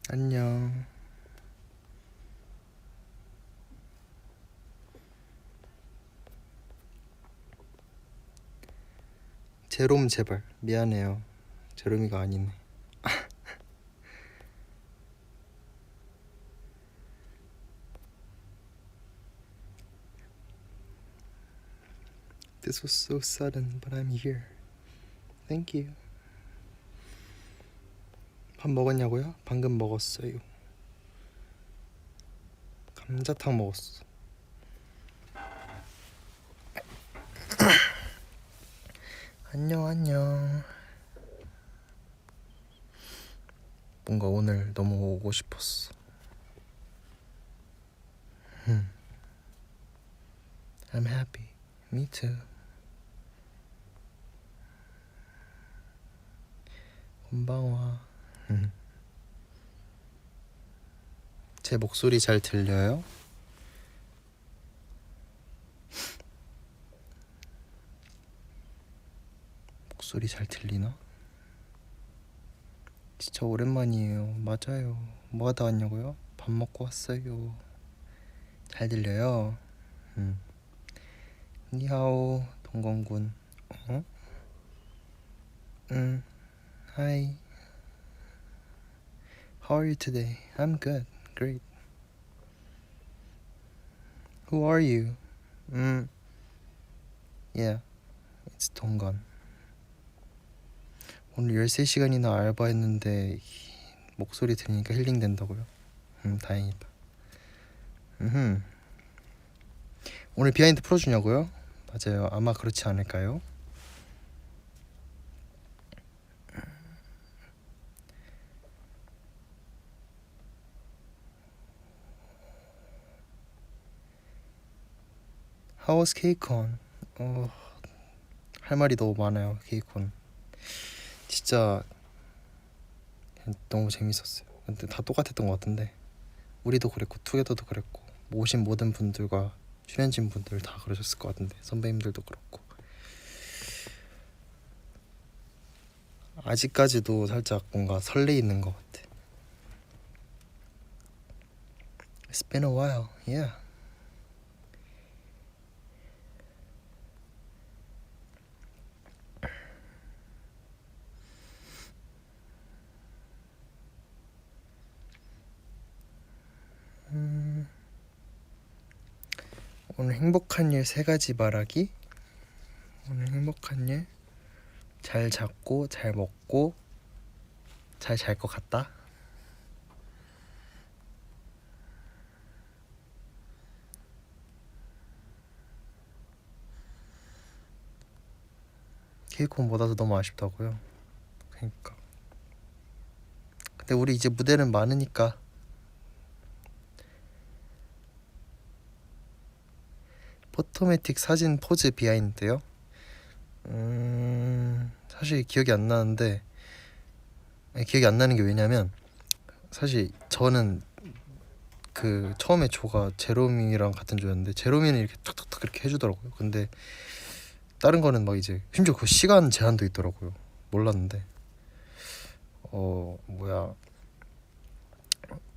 안녕. 제롬 제발 미안해요. 제롬이가 아니네. This was so sudden, but I'm here. Thank you. 밥 먹었냐고요? 방금 먹었어요. 감자탕 먹었어. 안녕. 뭔가 오늘 너무 오고 싶었어. I'm happy. Me too. 곤방와. 제 목소리 잘 들려요? 목소리 잘 들리나? 진짜 오랜만이에요. 맞아요. 뭐 하다 왔냐고요? 밥 먹고 왔어요. 잘 들려요? 니하오 동건군. 어? Hi. How are you today? I'm good. Great. Who are you? Yeah. It's 동건. 오늘 13시간이나 알바했는데 목소리 들으니까 힐링 된다고요? 다행이다. 오늘 비하인드 풀어주냐고요? 맞아요. 아마 그렇지 않을까요? How was KCON? 할 말이 너무 많아요. KCON 진짜 너무 재밌었어요. 근데 다 똑같았던 것 같은데 우리도 그랬고 투게더도 그랬고 오신 모든 분들과 출연진 분들 다 그러셨을 것 같은데 선배님들도 그렇고 아직까지도 살짝 뭔가 설레이는 것 같아. It's been a while, yeah. 오늘 행복한 일 3가지 말하기. 오늘 행복한 일 잘 잤고 잘 먹고 잘 잘 것 같다. 케이콘 못 와서 너무 아쉽다고요? 그러니까 근데 우리 이제 무대는 많으니까 포토매틱 사진 포즈 비하인드요? 사실 기억이 안 나는데 기억이 안 나는 게 왜냐면 사실 저는 그 처음에 조가 제롬이랑 같은 조였는데 제롬이는 이렇게 탁탁탁 이렇게 해주더라고요. 근데 다른 거는 막 이제 심지어 그 시간 제한도 있더라고요. 몰랐는데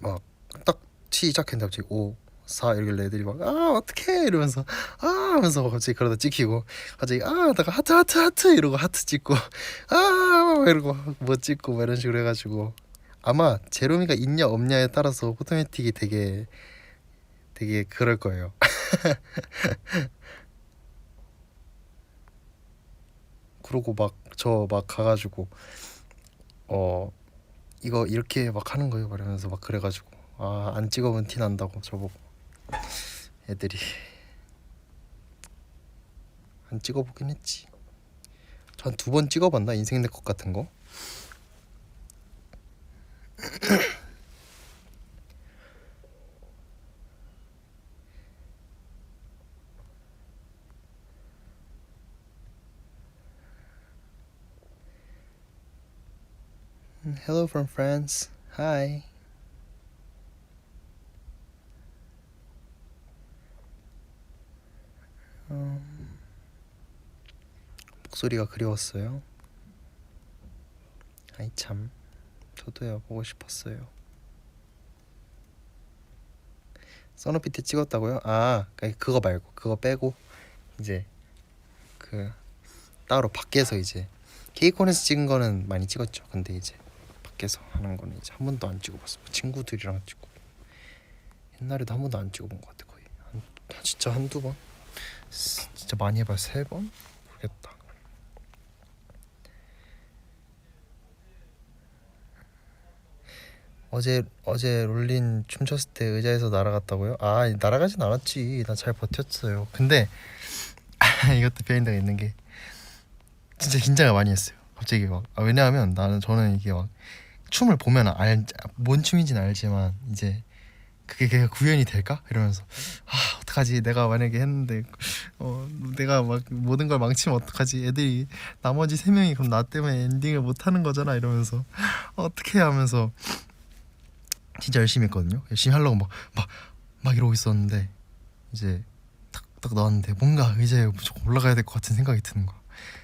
막 딱 시작했는데 갑자기 5, 4 이러길래 애들이 막 어떡해 이러면서 하면서 갑자기 그러다 찍히고 갑자기 다가 하트 이러고 하트 찍고 이러고 뭐 찍고 막 이런 식으로 해가지고 아마 제롬이가 있냐 없냐에 따라서 포토매틱이 되게 그럴 거예요. 그러고 막 저 막 가가지고 이거 이렇게 막 하는 거예요 말하면서 막 그래가지고 안 찍어본 티 난다고 저보고 애들이 안 찍어보긴 했지. 저 한 2번 찍어봤나 인생 내컷 같은 거. Hello from France. Hi. 목소리가 그리웠어요. 아이 참 저도요 보고 싶었어요. 써노피티 찍었다고요? 아 그거 말고 그거 빼고 이제 그 따로 밖에서 이제 케이콘에서 찍은 거는 많이 찍었죠. 근데 이제 밖에서 하는 거는 이제 한 번도 안 찍어봤어요. 친구들이랑 찍고 옛날에도 한 번도 안 찍어본 것 같아. 거의 진짜 한두 번? 진짜 많이 해봐 3번? 모르겠다. 어제 롤린 춤췄을 때 의자에서 날아갔다고요? 아 날아가진 않았지. 나 잘 버텼어요. 근데 이것도 비하인드가 있는 게 진짜 긴장을 많이 했어요. 갑자기 막 왜냐하면 저는 이게 막 춤을 보면 뭔 춤인지는 알지만 이제 그게 구현이 될까? 이러면서 어떡하지? 내가 만약에 했는데 내가 막 모든 걸 망치면 어떡하지? 애들이 나머지 3명이 그럼 나 때문에 엔딩을 못 하는 거잖아 이러면서 어떻게 하면서 진짜 열심히 했거든요. 열심히 하려고 막 이러고 있었는데 이제 딱 나왔는데 뭔가 의자에 무조건 올라가야 될 것 같은 생각이 드는 거야.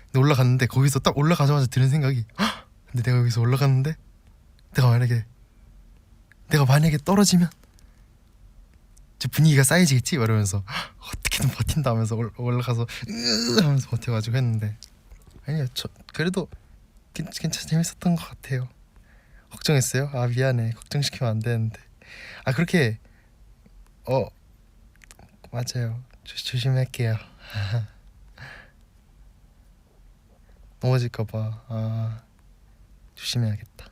근데 올라갔는데 거기서 딱 올라가자마자 드는 생각이 근데 내가 여기서 올라갔는데 내가 만약에 떨어지면 분위기가 쌓이지겠지? 이러면서 어떻게든 버틴다 하면서 올라가서 하면서 버텨가지고 했는데 아니요 그래도 괜찮 재밌었던 것 같아요. 걱정했어요? 아 미안해. 걱정시키면 안 되는데 그렇게 맞아요. 조심할게요. 넘어질까봐 조심해야겠다.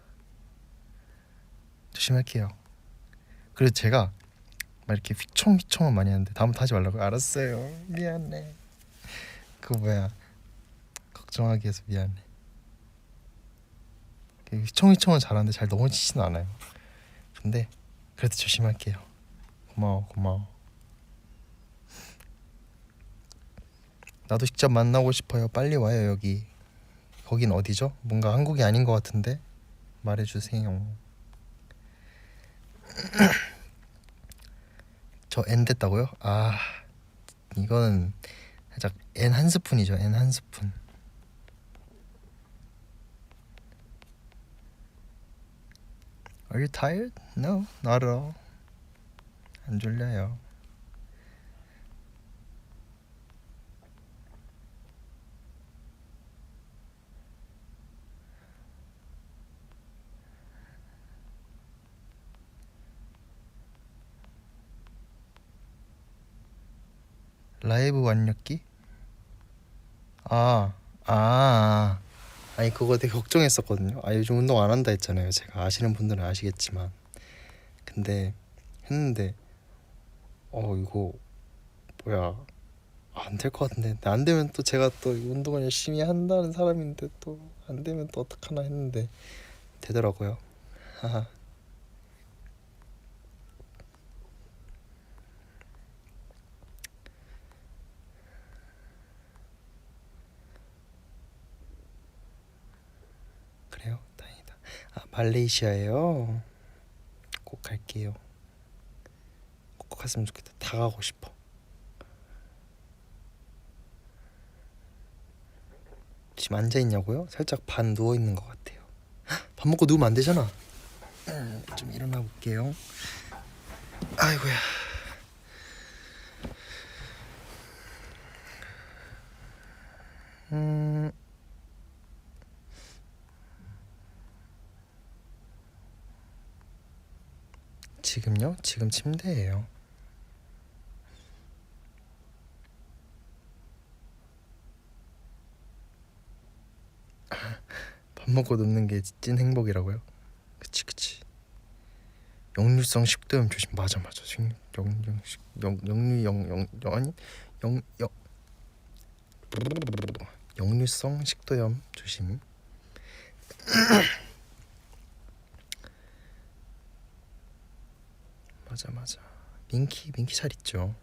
조심할게요. 그래서 제가 막 이렇게 휘청휘청은 많이 하는데 다음부터 하지 말라고. 알았어요. 미안해. 그거 뭐야 걱정하게 해서 미안해. 휘청휘청은 잘하는데 잘 넘어지진 않아요. 근데 그래도 조심할게요. 고마워. 나도 직접 만나고 싶어요. 빨리 와요. 여기 거긴 어디죠? 뭔가 한국이 아닌 것 같은데 말해주세요. 저 N 됐다고요? 이거는 살짝 N 한 스푼이죠. N 한 스푼. Are you tired? No, not at all. 안 졸려요. 라이브 완력기? 아니 그거 되게 걱정했었거든요. 요즘 운동 안 한다 했잖아요. 제가 아시는 분들은 아시겠지만 근데 했는데 이거 뭐야 안 될 것 같은데 안 되면 또 제가 또 운동을 열심히 한다는 사람인데 또 안 되면 또 어떡하나 했는데 되더라고요. 하하. 그래요? 다행이다. 말레이시아예요? 꼭 갈게요. 꼭 갔으면 좋겠다. 다 가고 싶어. 지금 앉아있냐고요? 살짝 반 누워있는 것 같아요. 밥 먹고 누우면 안 되잖아. 좀 일어나 볼게요. 아이고야. 지금요? 지금 침대예요. 밥 먹고 눕는 게 찐 행복이라고요? 그치. 역류성 식도염 조심. 맞아. 역류성 식도염 조심. 맞아. 민키 잘 있죠.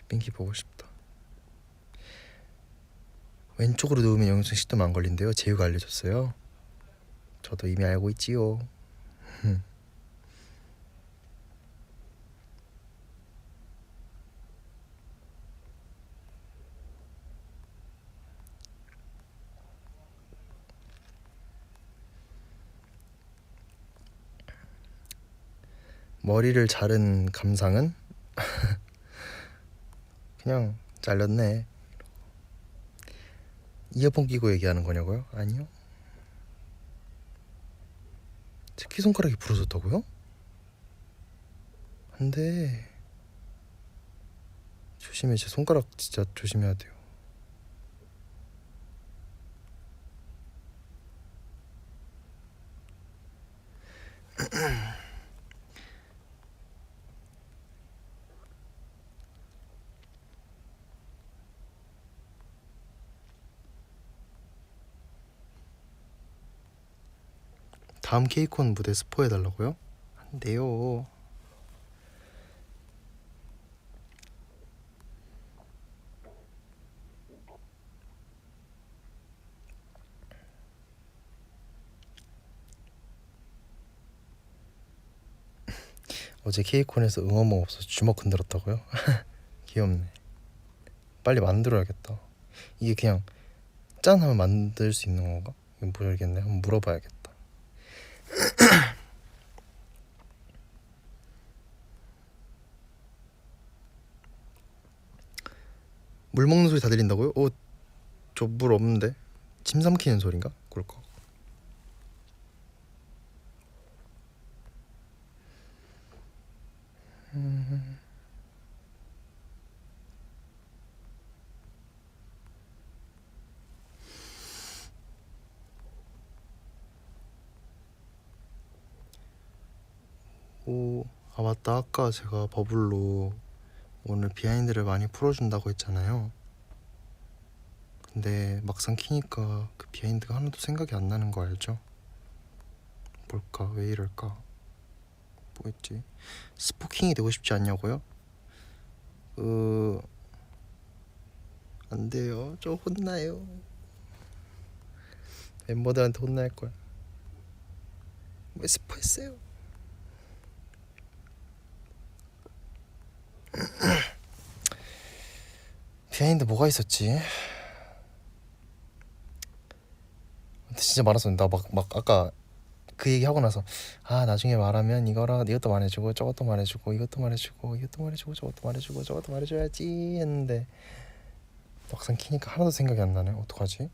민키 보고 싶다. 왼쪽으로 누우면 역류성 식도염 안 걸린대요. 제유가 알려줬어요. 저도 이미 알고 있지요. 머리를 자른 감상은 그냥 잘렸네. 이어폰 끼고 얘기하는 거냐고요? 아니요. 새끼손가락이 부러졌다고요? 안돼. 조심해. 제 손가락 진짜 조심해야 돼요. 다음 케이콘 무대 스포해달라고요? 안 돼요. 어제 케이콘에서 응원봉 없어서 주먹 흔들었다고요? 귀엽네. 빨리 만들어야겠다. 이게 그냥 짠 하면 만들 수 있는 건가? 이건 모르겠네. 한번 물어봐야겠다. 물 먹는 소리 다 들린다고요? 저 물 없는데. 침 삼키는 소린가? 꿀꺽. 맞다. 아까 제가 버블로 오늘 비하인드를 많이 풀어준다고 했잖아요. 근데 막상 키니까 그 비하인드가 하나도 생각이 안 나는 거 알죠? 뭘까? 왜 이럴까? 뭐였지? 스포킹이 되고 싶지 않냐고요? 안 돼요. 저 혼나요. 멤버들한테 혼날 거야. 왜 스포했어요? 비하인드 뭐가 있었지? 진짜 많았었는데 나 막 아까 그 얘기 하고 나서 나중에 말하면 이것도 말해주고 저것도 말해주고 이것도 말해주고 이것도 말해주고 저것도 말해주고 저것도 말해줘야지 했는데 막상 키니까 하나도 생각이 안 나네. 어떡하지?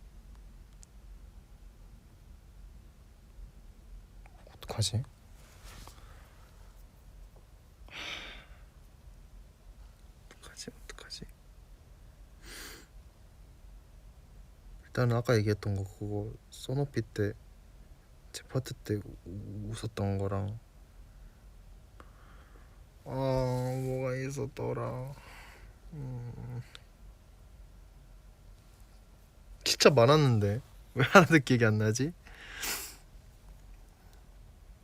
일단은 아까 얘기했던 거 그거 소노피 때 제 파트 때 웃었던 거랑 뭐가 있었더라. 진짜 많았는데 왜 하나도 기억이 안 나지?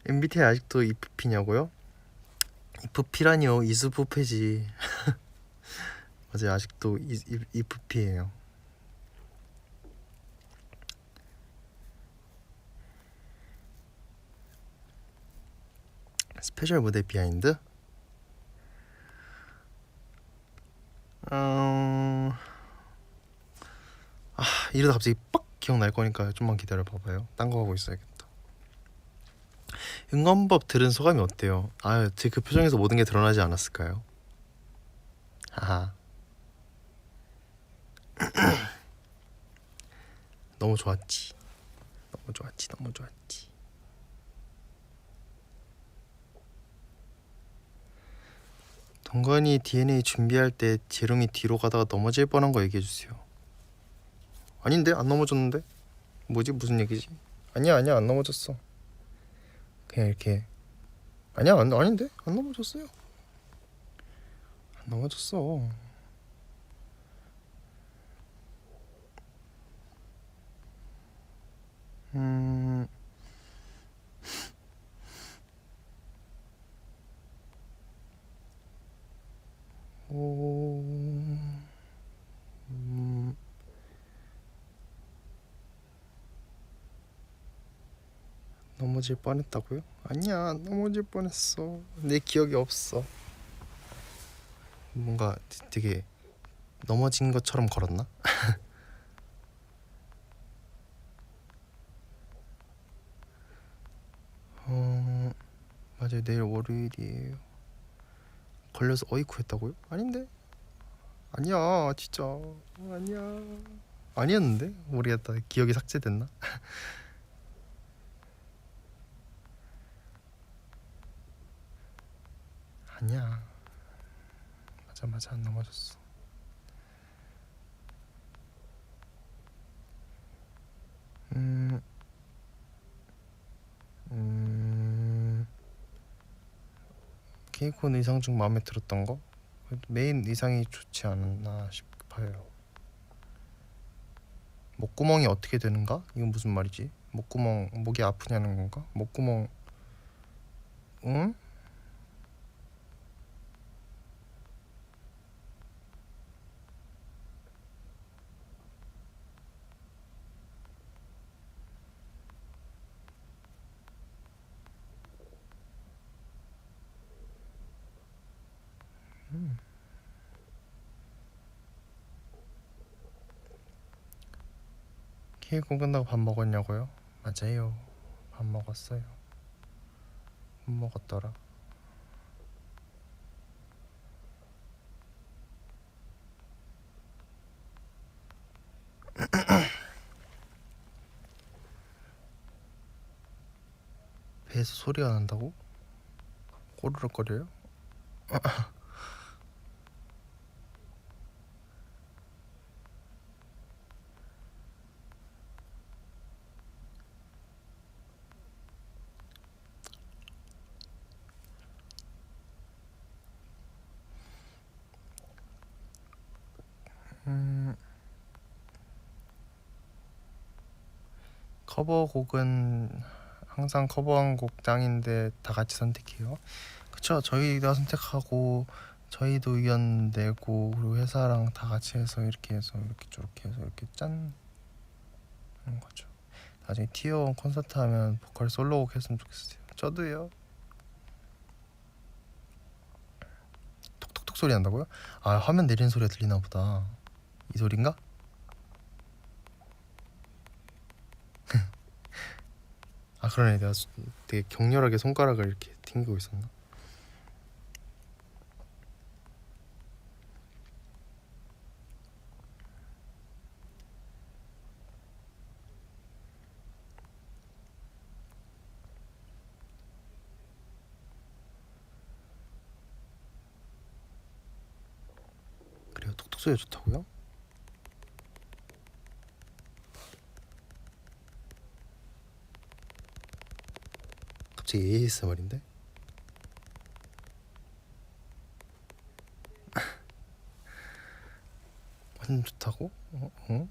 MBTI 아직도 이프피냐고요? 이프피라니요. 이수부페지. 맞아요. 아직도 이프피예요. 스페셜 무대 비하인드? 이러다 갑자기 빡 기억날 거니까 좀만 기다려 봐봐요. 딴 거 하고 있어야겠다. 응원법 들은 소감이 어때요? 제 그 표정에서 모든 게 드러나지 않았을까요? 하하. 너무 좋았지. 너무 좋았지. 동건이 DNA 준비할 때 재롱이 뒤로 가다가 넘어질 뻔한 거 얘기해주세요. 아닌데? 안 넘어졌는데? 뭐지? 무슨 얘기지? 아니야 안 넘어졌어. 그냥 이렇게 아닌데? 안 넘어졌어요. 안 넘어졌어. 넘어질 뻔했다고요? 아니야 안 넘어질 뻔했어. 내 기억이 없어. 뭔가 되게 넘어진 것처럼 걸었나? 맞아요. 내일 월요일이에요. 걸려서 어이쿠 했다고요? 아닌데? 아니야 진짜. 아니야. 아니었는데? 모르겠다. 기억이 삭제됐나? 아니야. 맞아 안 넘어졌어. 음, 케이콘 의상 중 마음에 들었던 거? 메인 의상이 좋지 않았나 싶어요. 목구멍이 어떻게 되는가? 이건 무슨 말이지? 목구멍, 목이 아프냐는 건가? 목구멍, 응? 케이콘 끝나고 밥 먹었냐고요? 맞아요. 밥 먹었어요. 못 먹었더라. 배에서 소리가 난다고? 꼬르륵거려요? 커버곡은 항상 커버한 곡 짱인데 다 같이 선택해요. 그쵸? 저희가 선택하고 저희도 의견 내고 그리고 회사랑 다 같이 해서 이렇게 해서 이렇게 저렇게 해서 이렇게 짠 하는 거죠. 나중에 티어 콘서트 하면 보컬 솔로곡 했으면 좋겠어요. 저도요. 톡톡톡 소리 난다고요? 아 화면 내리는 소리가 들리나 보다. 이 소린가? 아 그러네. 내가 되게 격렬하게 손가락을 이렇게 튕기고 있었나? 그래요. 톡톡 소리가 좋다고요? 갑자기 ASMR인데? 완전 좋다고? 어?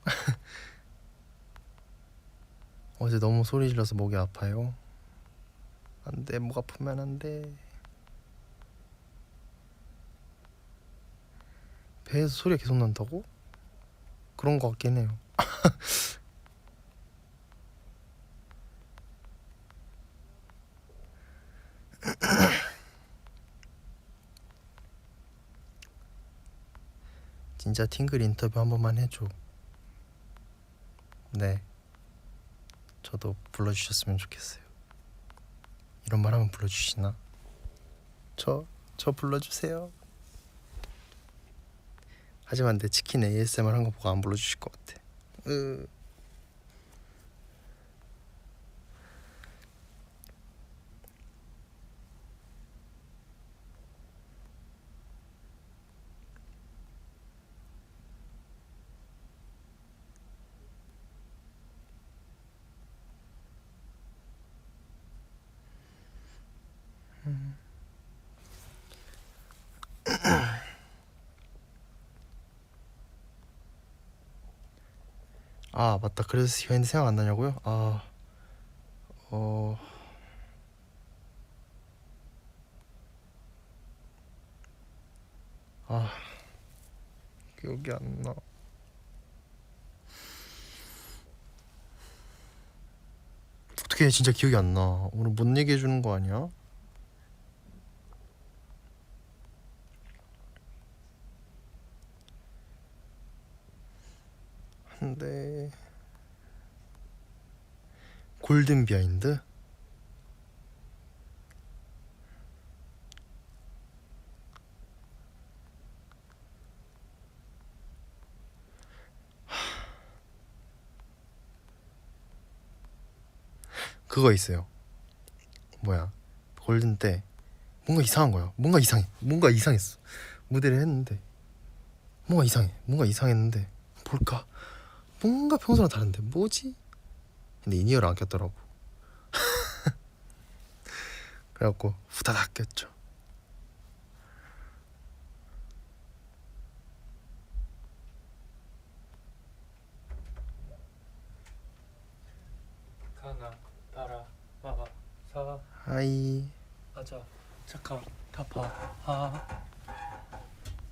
어제 너무 소리 질러서 목이 아파요. 안돼, 목 아프면 안돼. 배에서 소리가 계속 난다고? 그런 거 같긴 해요. 진짜 팅글 인터뷰 한 번만 해줘. 네, 저도 불러주셨으면 좋겠어요. 이런 말 하면 불러주시나? 저 불러주세요. 하지만 내 치킨 ASMR 한 거 보고 안 불러주실 것 같아. 아 맞다. 그래서 시간이 생각 안 나냐고요? 어... 아 기억이 안 나. 어떻게 진짜 기억이 안 나. 오늘 못 얘기해 주는 거 아니야? 근데 골든 비하인드? 그거 있어요. 뭐야, 골든 때 뭔가 이상한 거야. 뭔가 이상했어. 무대를 했는데 뭔가 이상했는데 뭘까? 뭔가 평소랑 다른데 뭐지? 근데 인이어를 안 꼈더라고. 그래갖고 후다닥 꼈죠. 가나 따라 마가 사 하이. 아자 착하 타파 하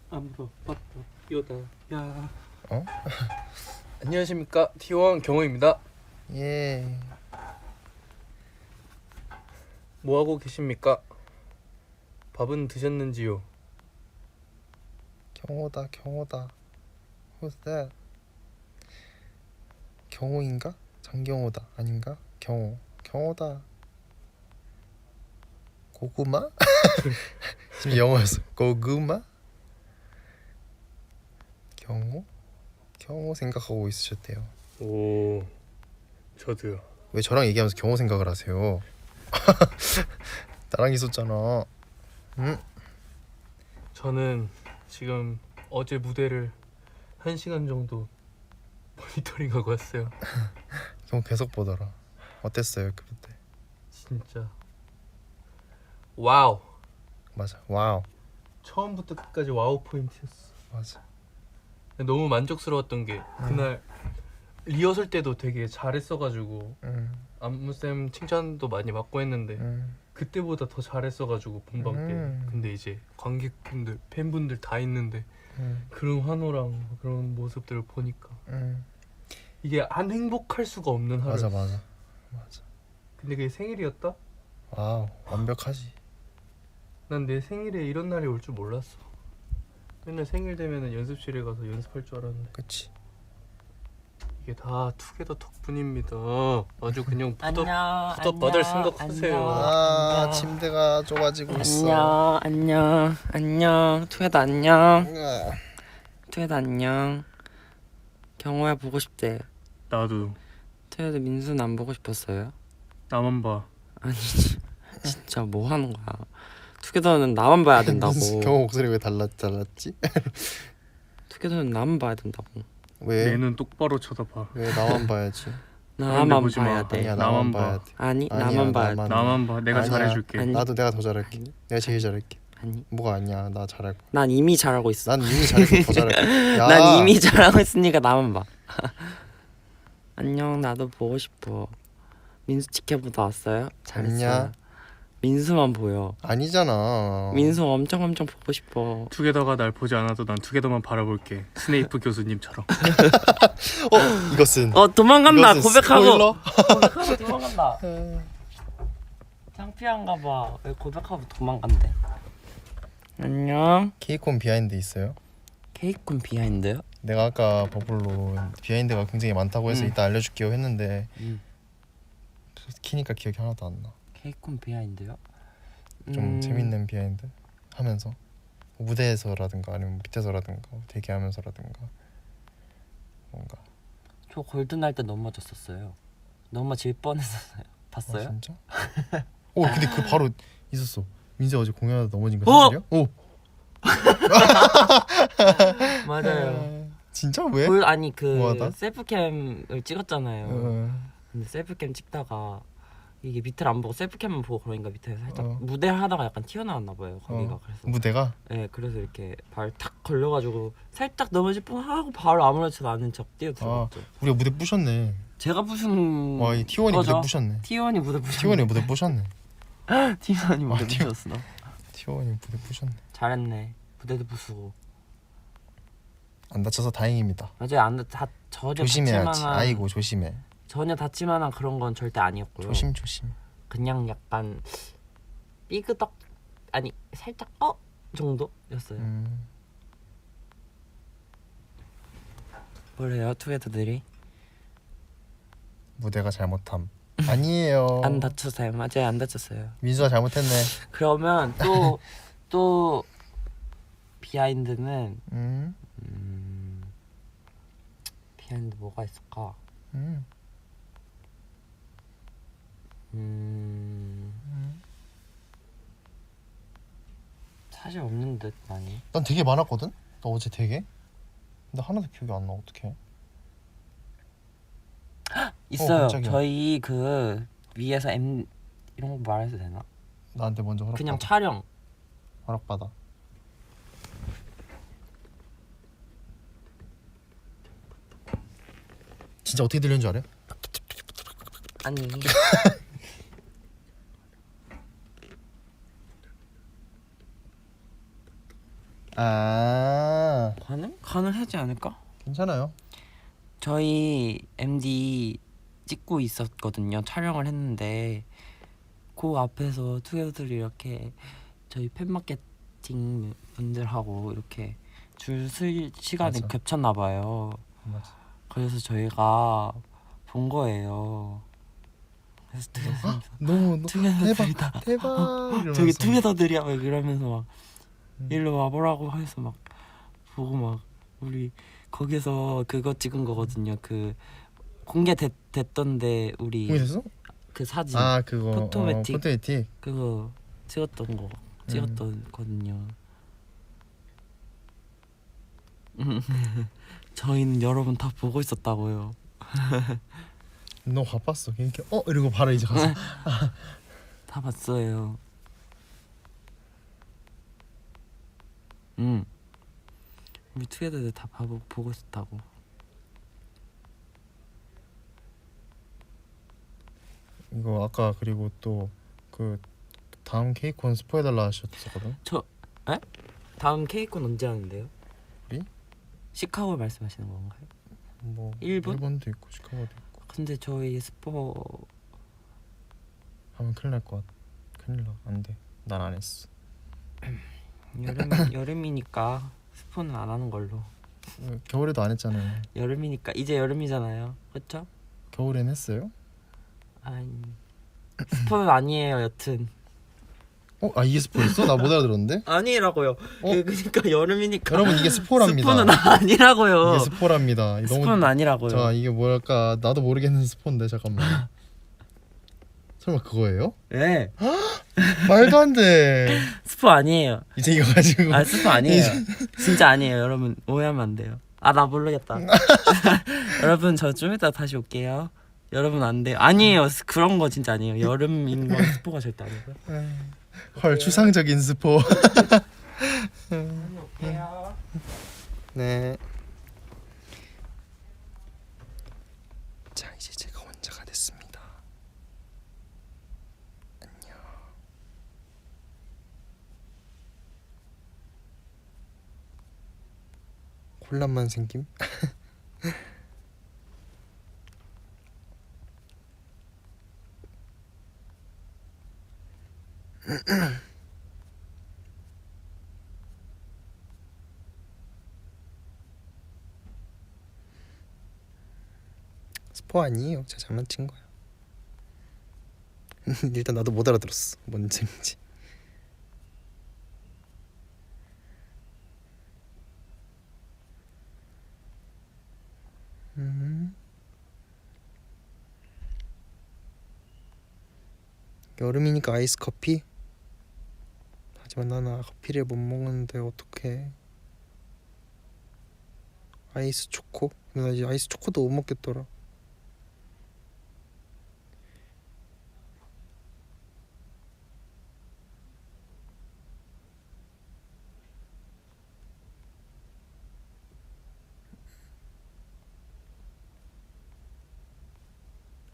암도 빠또 요다 야. 어? 안녕하십니까, T1 경호입니다. 예. 뭐 하고 계십니까? 밥은 드셨는지요? 경호다. Who's that? 경호인가? 장경호다. 아닌가? 경호다. 고구마? 지금 영어였어. 고구마? 경호 생각하고 있으셨대요. 오, 저도요. 왜 저랑 얘기하면서 경호 생각을 하세요? 나랑 있었잖아. 응? 저는 지금 어제 무대를 1시간 정도 모니터링하고 왔어요. 경호 계속 보더라. 어땠어요 그때? 진짜 와우. 맞아. 와우. 처음부터 끝까지 와우 포인트였어. 맞아. 너무 만족스러웠던 게 그날 리허설 때도 되게 잘했어가지고 안무쌤 칭찬도 많이 받고 했는데 그때보다 더 잘했어가지고 본방 때. 근데 이제 관객분들 팬분들 다 있는데 그런 환호랑 그런 모습들을 보니까 이게 안 행복할 수가 없는 하루였어. 맞아. 근데 그게 생일이었다? 와우, 완벽하지. 난 내 생일에 이런 날이 올 줄 몰랐어. 맨날 생일 되면은 연습실에 가서 연습할 줄 알았는데 그치. 이게 다 투게더 덕분입니다. 아주 그냥 안녕. 받을 생각하세요. 아, 침대가 좁아지고 있어. 안녕. 투에도 안녕. 투에도 안녕. 경호야 보고 싶대. 나도. 투에도 민수는 안 보고 싶었어요? 나만 봐. 아니 진짜 뭐 하는 거야? 투게더는 나만 봐야 된다고. 경호 목소리 왜 달랐지? 투게더는 나만 봐야 된다고. 왜? 내 눈 똑바로 쳐다봐. 왜 나만 봐야지? 나만 보지 봐야 마. 돼. 아니야, 나만 나만 봐야 봐. 돼. 아니 아니야, 나만 봐야 돼. 나만 봐. 내가 아니야. 잘해줄게. 아니. 나도 내가 더 잘할게. 아니. 내가 제일 잘할게. 아니 뭐가 아니야? 나 잘할 거야. 난 이미 잘하고 있어. 난 이미 잘해서 더 잘할 거야. 야. 난 이미 잘하고 있으니까 나만 봐. 안녕. 나도 보고 싶어. 민수 지켜보다 왔어요? 잘했어요. 아니야. 민수만 보여. 아니잖아. 민수 엄청 보고 싶어. 투게더가 날 보지 않아도 난 투게더만 바라볼게. 스네이프 교수님처럼. 이것은 도망간다. 이것은 고백하고. 스포일러? 고백하고 도망간다. 창피한가 봐. 왜 고백하고 도망간대? 안녕. 케이콘 비하인드 있어요? 케이콘 비하인드요? 내가 아까 버블로 비하인드가 굉장히 많다고 해서 이따 알려줄게요 했는데 키니까 기억이 하나도 안 나. 케이콘 비하인드요? 좀 재밌는 비하인드 하면서 무대에서라든가 아니면 밑에서라든가 대기하면서라든가 뭔가. 저 골든 할 때 넘어졌었어요. 넘어질 뻔했었어요. 봤어요? 아, 진짜? 근데 그 바로 있었어. 민수 어제 공연하다 넘어진 거 사실이야? 맞아요. 진짜 왜? 아니 뭐하다? 셀프캠을 찍었잖아요. 근데 셀프캠 찍다가 이게 밑을 안 보고 셀프캠만 보고 그러니까 밑에 살짝 무대를 하다가 약간 튀어나왔나 봐요. 거기가 그래서 무대가? 네, 그래서 이렇게 발 탁 걸려가지고 살짝 넘어질 뻔하고 바로 아무렇지도 않은 척 뛰어 들어갔죠. 우리가 무대 부셨네. 제가 부순 와, 이 T1이 무대 부셨네. T1이 무대 부셨네. T1이 무대 부셨네. T1이 무대 T1. 부셨어. T1이 무대 부셨네. 잘했네. 무대도 부수고. 안 다쳐서 다행입니다. 맞아요. 안 전혀 조심해야지. 다칠만한, 아이고 조심해. 전혀 다칠만한 그런 건 절대 아니었고요. 조심. 그냥 약간 삐그덕 아니 살짝 정도였어요. 뭐래요 투게더들이? 무대가 잘못함. 아니에요. 안 다쳤어요. 맞아요. 안 다쳤어요. 민수가 잘못했네. 그러면 또 비하인드는 비하인드 뭐가 있을까? 사실 없는 듯 많이. 난 되게 많았거든. 나 어제 되게. 근데 하나도 기억이 안 나. 어떡해? 있어요. 깜짝이야. 저희 그 위에서 이런 거 말해도 되나? 나한테 먼저 허락받아. 그냥 촬영. 허락받아. 진짜 어떻게 들리는 줄 알아요? 아니 아, 가능하지 않을까? 괜찮아요. 저희 MD 찍고 있었거든요. 촬영을 했는데 그 앞에서 투게더들이 이렇게 저희 팬마케팅 분들하고 이렇게 줄 쓸 시간이 맞아. 겹쳤나 봐요. 맞아. 그래서 저희가 본 거예요. 그래서 너무 투게더들이 대박 다 대박 이러면서. 저기 투게더들이야 막 이러면서 막 음. 일로 와보라고 해서 막 보고 막 우리 거기서 그거 찍은 거거든요. 그 공개됐던데 우리 공개됐어? 그 사진 아 그거 포토매틱. 포토매틱. 그거 찍었던 거든요. 저희는 여러분 다 보고 있었다고요. 너 바빴어. 이렇게 이러고 바로 이제 가서. 다 봤어요. 우리 투게더들 다 보고 있었다고. 이거 아까 그리고 또 그 다음 케이콘 스포해달라 하셨었거든. 다음 케이콘 언제 하는데요? 우리? 시카고 말씀하시는 건가요? 뭐 일본? 일본도 있고 시카고도 있고. 근데 저희 스포 하면 큰일 날 것 같아. 큰일 나. 안 돼. 난 안 했어. 여름이니까 스포는 안 하는 걸로. 겨울에도 안 했잖아요. 여름이니까 이제 여름이잖아요. 그렇죠? 겨울엔 했어요? 아니 스포는 아니에요. 여튼 이게 스포였어? 나 못 알아들었는데? 아니라고요. 그러니까 여름이니까 여러분 이게 스포랍니다. 스포는 아니라고요. 이게 스포랍니다. 스포는 아니라고요. 자 이게 뭐랄까 나도 모르겠는 스포인데 잠깐만. 설마 그거예요? 네. 말도 안 돼. 스포 아니에요. 이제 이거 가지고. 스포 아니에요. 진짜 아니에요. 여러분 오해하면 안 돼요. 나 모르겠다. 여러분 저 좀 이따 다시 올게요. 여러분 안 돼요. 아니에요. 그런 거 진짜 아니에요. 여름인 거 스포가 절대 아니고요. 헐 추상적인 스포. 올게요. 네. 자 이제 제가 혼자가 됐습니다. 안녕. 혼란만 생김? 스포 아니에요. 제가 장난친 거야. 일단 나도 못 알아들었어. 뭔 재미인지. 여름이니까 아이스 커피? 하지만 나는 커피를 못 먹는데 어떡해. 아이스 초코? 근데 나 이제 아이스 초코도 못 먹겠더라.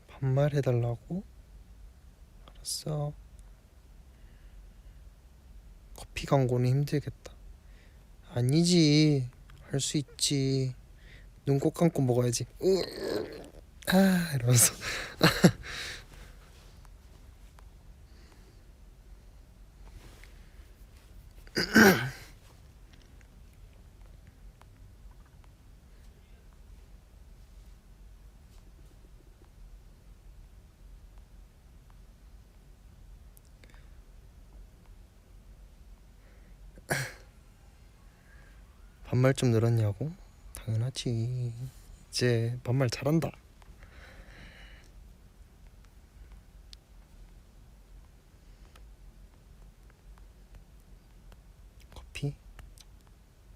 반말해달라고? 알았어. 커피 광고는 힘들겠다. 아니지. 할 수 있지. 눈 꼭 감고 먹어야지. 이러면서. 반말 좀 늘었냐고? 당연하지. 이제 반말 잘한다.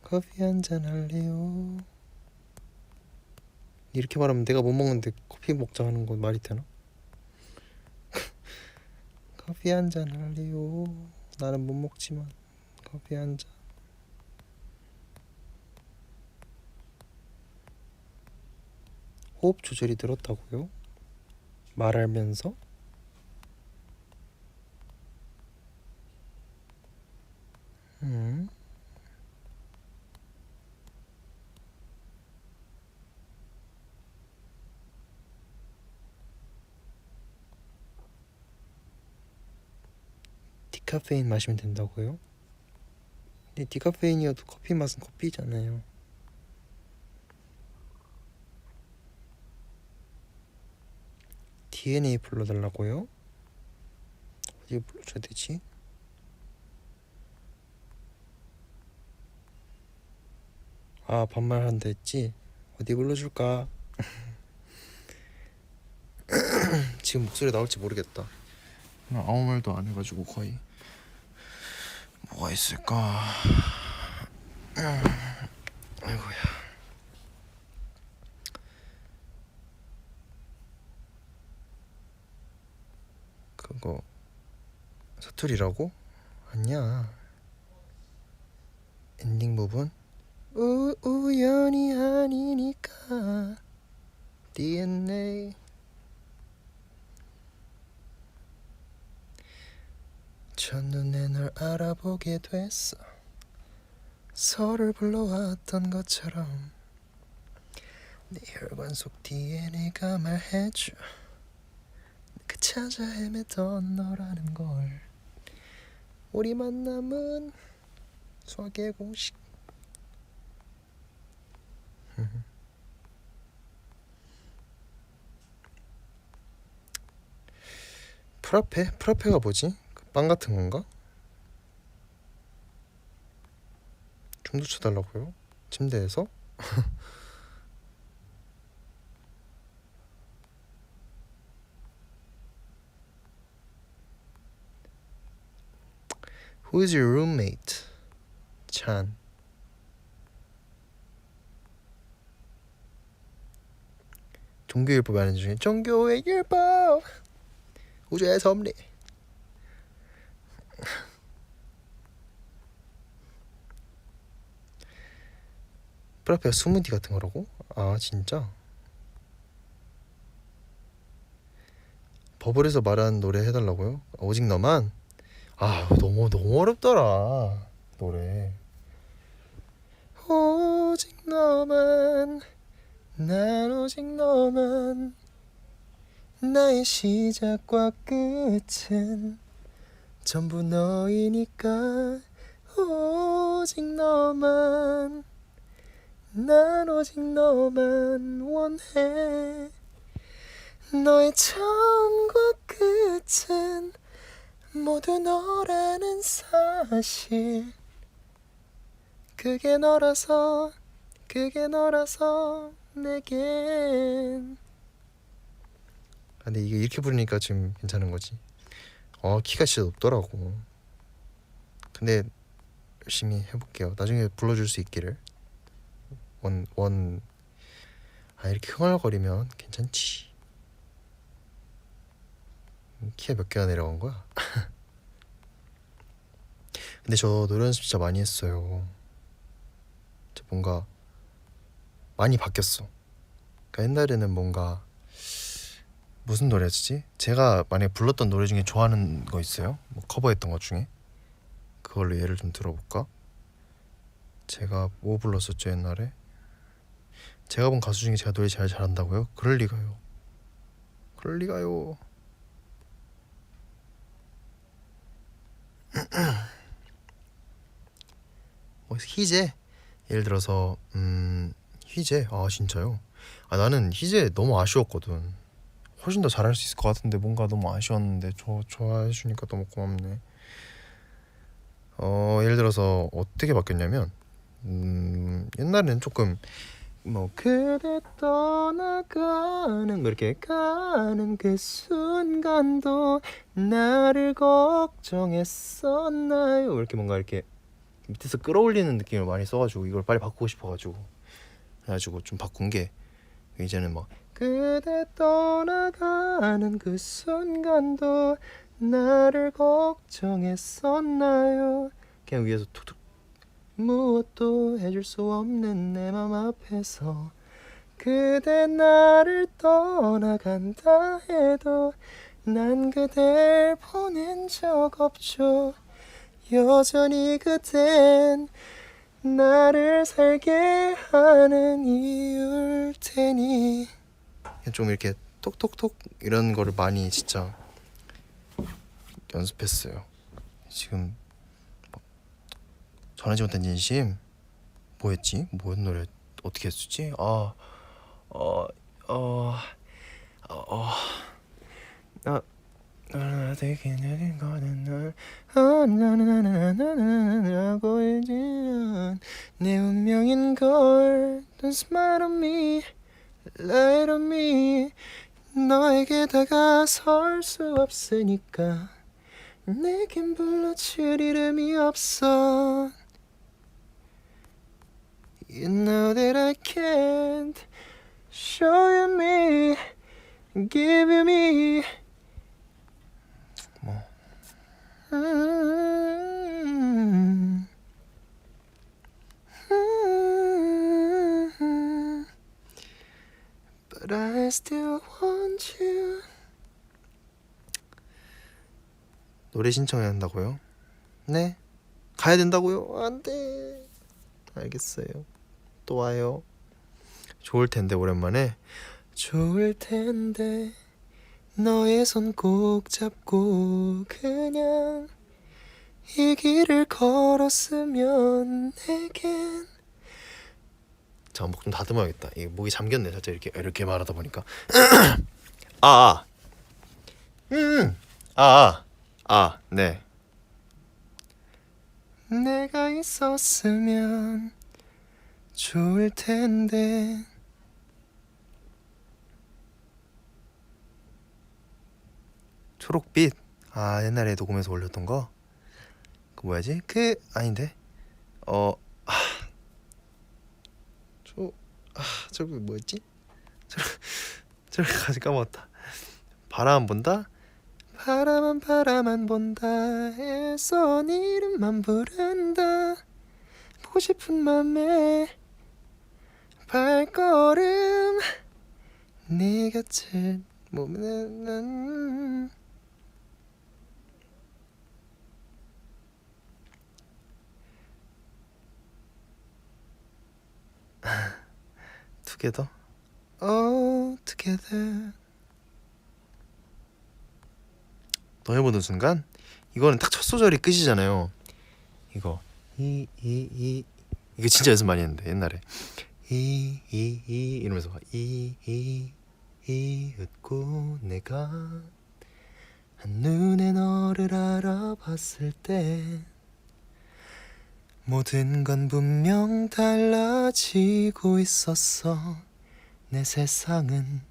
커피 한잔 할래요? 이렇게 말하면 내가 못 먹는데 커피 먹자 하는 건 말이 되나? 커피 한잔 할래요? 나는 못 먹지만 커피 한잔. 호흡 조절이 늘었다고요? 말하면서? 디카페인 마시면 된다고요? 근데 디카페인이어도 커피 맛은 커피잖아요. DNA 불러달라고요? 어디 불러줘야 되지? 아 반말한다 했지? 어디 불러줄까? 지금 목소리 나올지 모르겠다. 나 아무 말도 안 해가지고 거의. 뭐가 있을까? 아이고야. 그거 사투리라고? 아니야. 엔딩 부분? 우연이 아니니까 DNA. 첫눈에 널 알아보게 됐어. 서를 불러왔던 것처럼 내 혈관 속 DNA가 말해줘. 그 찾아 헤매던 너라는 걸. 우리 만남은 수학의 공식. 프라페? 프라페가 뭐지? 그 빵 같은 건가? 춤도 춰달라고요? 침대에서? Who is your roommate? 찬. 종교일보 말하는 중에 종교의 율법 우주의 섭리. 프라페가 스무디 같은 거라고? 아 진짜? 버블에서 말하는 노래 해달라고요? 오직 너만? 아 너무 어렵더라 노래. 오직 너만, 난 오직 너만, 나의 시작과 끝은 전부 너이니까. 오직 너만, 난 오직 너만 원해. 너의 처음과 끝은 모두 너라는 사실. 그게 너라서 내겐. 근데 이게 이렇게 부르니까 지금 괜찮은 거지. 키가 진짜 높더라고. 근데 열심히 해볼게요. 나중에 불러줄 수 있기를. 이렇게 흥얼거리면 괜찮지. 키가 몇 개나 내려간 거야? 근데 저 노래 연습 진짜 많이 했어요. 뭔가 많이 바뀌었어. 그러니까 옛날에는 뭔가 무슨 노래였지? 제가 만약에 불렀던 노래 중에 좋아하는 거 있어요? 뭐 커버했던 것 중에? 그걸로 예를 좀 들어볼까? 제가 뭐 불렀었죠 옛날에? 제가 본 가수 중에 제가 노래 제일 잘한다고요? 그럴 리가요. 희재? 예를 들어서 희재? 아 진짜요? 나는 희재 너무 아쉬웠거든. 훨씬 더 잘할 수 있을 것 같은데 뭔가 너무 아쉬웠는데 좋아해 주니까 너무 고맙네. 예를 들어서 어떻게 바뀌었냐면 옛날에는 조금 뭐 그대 떠나가는 뭐 이렇게 가는 그 순간도 나를 걱정했었나요? 이렇게 뭔가 이렇게 밑에서 끌어올리는 느낌을 많이 써가지고 이걸 빨리 바꾸고 싶어가지고 그래가지고 좀 바꾼 게 이제는 막 그대 떠나가는 그 순간도 나를 걱정했었나요? 그냥 위에서 툭툭 무엇도 해줄 수 없는 내 맘 앞에서 그대 나를 떠나간다 해도 난 그댈 보낸 적 없죠. 여전히 그댄 나를 살게 하는 이유일 테니. 좀 이렇게 톡톡톡 이런 거를 많이 진짜 연습했어요. 지금 전하지 못한 진심 뭐였지? 뭔 노래 어떻게 했었지? 되게 느린 거는 널하고 있지만 내 운명인 걸 Don't smile on me, lie on me. 너에게 다가설 수 없으니까 내겐 불러줄 이름이 없어. You know that I can't show you me, give you me. 뭐 But I still want you. 노래 신청해야 한다고요? 네. 가야 된다고요? 안 돼. 알겠어요. 또 와요. 좋을 텐데 오랜만에. 좋을 텐데 너의 손 꼭 잡고 그냥 이 길을 걸었으면 내겐. 자, 목 좀 다듬어야겠다. 이 목이 잠겼네. 살짝 이렇게 말하다 보니까. 네. 내가 있었으면 좋을 텐데. 초록빛. 옛날에 녹음해서 올렸던 거. 그 뭐야지? 아닌데. 저거 뭐였지? 저렇게까지 까먹었다. 바람 본다. 바라만 본다 해서 네 이름만 부른다. 보고 싶은 맘에 발걸음 네 곁을 머무는. Together, all together. 너 해보는 순간 이거는 딱 첫 소절이 끝이잖아요. 이거 이거 진짜 연습 많이 했는데 옛날에 이러면서 웃고 내가 한눈에 너를 알아봤을 때 모든 건 분명 달라지고 있었어. 내 세상은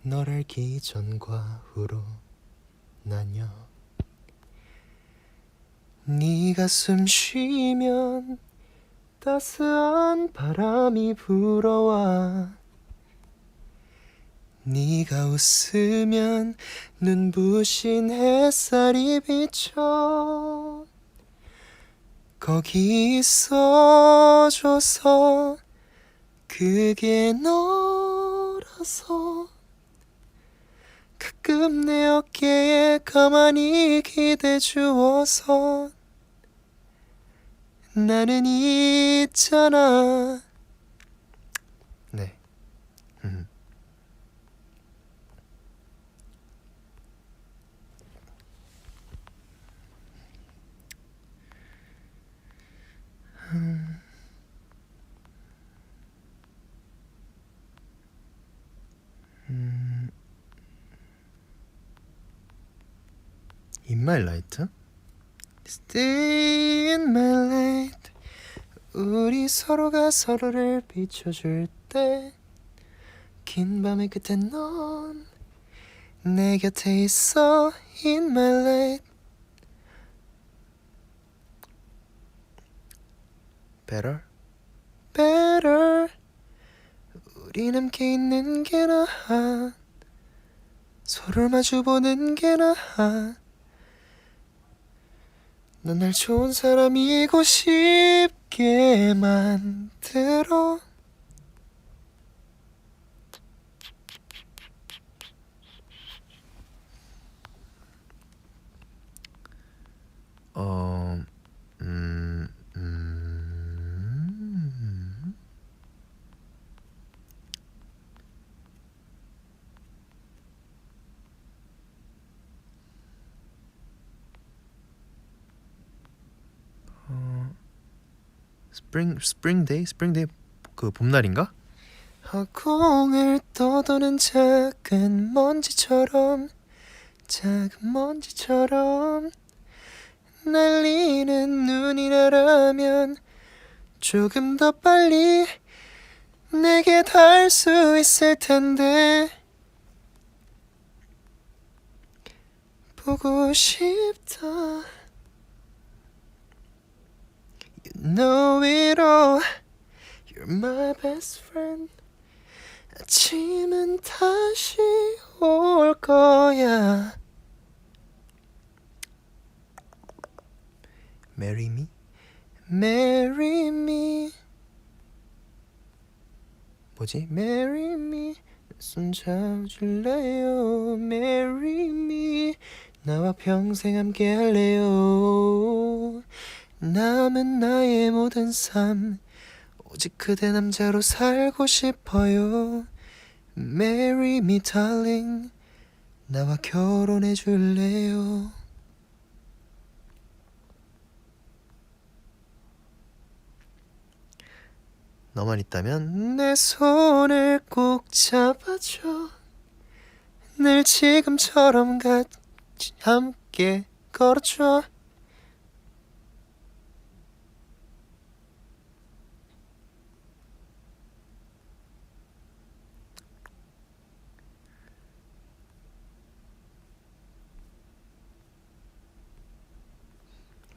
널 알기 전과 후로 나뉘어. 네가 숨 쉬면 따스한 바람이 불어와. 네가 웃으면 눈부신 햇살이 비쳐. 거기 있어줘서 그게 너라서 가끔 내 어깨에 가만히 기대 주어서 나는 있잖아. 네. In my light, stay in my light. 우리 서로가 서로를 비춰줄 때 긴 밤의 끝에 넌 내 곁에 있어. In my light. better better 우린 함께 있는 게 나아 서로를 마주보는 게 나아 넌 날 좋은 사람이고 싶게 만들어 어... 음... 음... 스프링데이 그 봄날인가? 허공을 떠도는 작은 먼지처럼 날리는 눈이라면 조금 더 빨리 내게 닿을 수 있을 텐데 보고 싶다 You know it all You're my best friend 아침은 다시 올 거야 Marry me, marry me 뭐지? Marry me 손 잡아줄래요 Marry me 나와 평생 함께 할래요 남은 나의 모든 삶 오직 그대 남자로 살고 싶어요 Marry me darling 나와 결혼해 줄래요 너만 있다면 내 손을 꼭 잡아줘 늘 지금처럼 같이 함께 걸어줘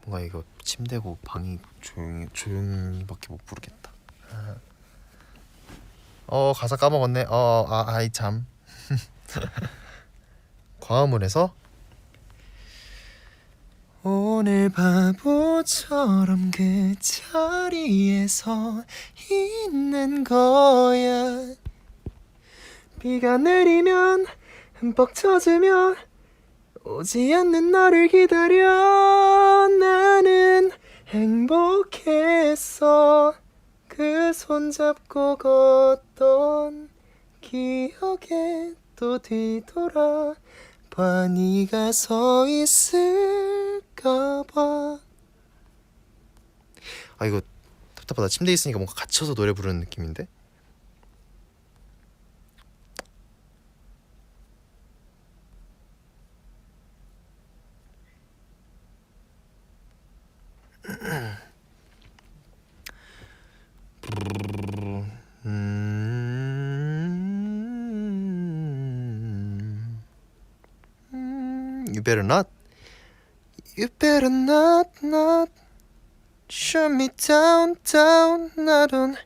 뭔가 이거 침대고 방이 조용히밖에 못 부르겠다 가사 까먹었네 아이 참 광화문에서 오늘 바보처럼 그 자리에서 있는 거야 비가 내리면 흠뻑 젖으면 오지 않는 너를 기다려 나는 행복했어 그 손잡고 걷던 기억에 또 뒤돌아 봐 네가 서 있을까봐 아 이거 답답하다 침대에 있으니까 뭔가 갇혀서 노래 부르는 느낌인데 You better not shoot me down I don't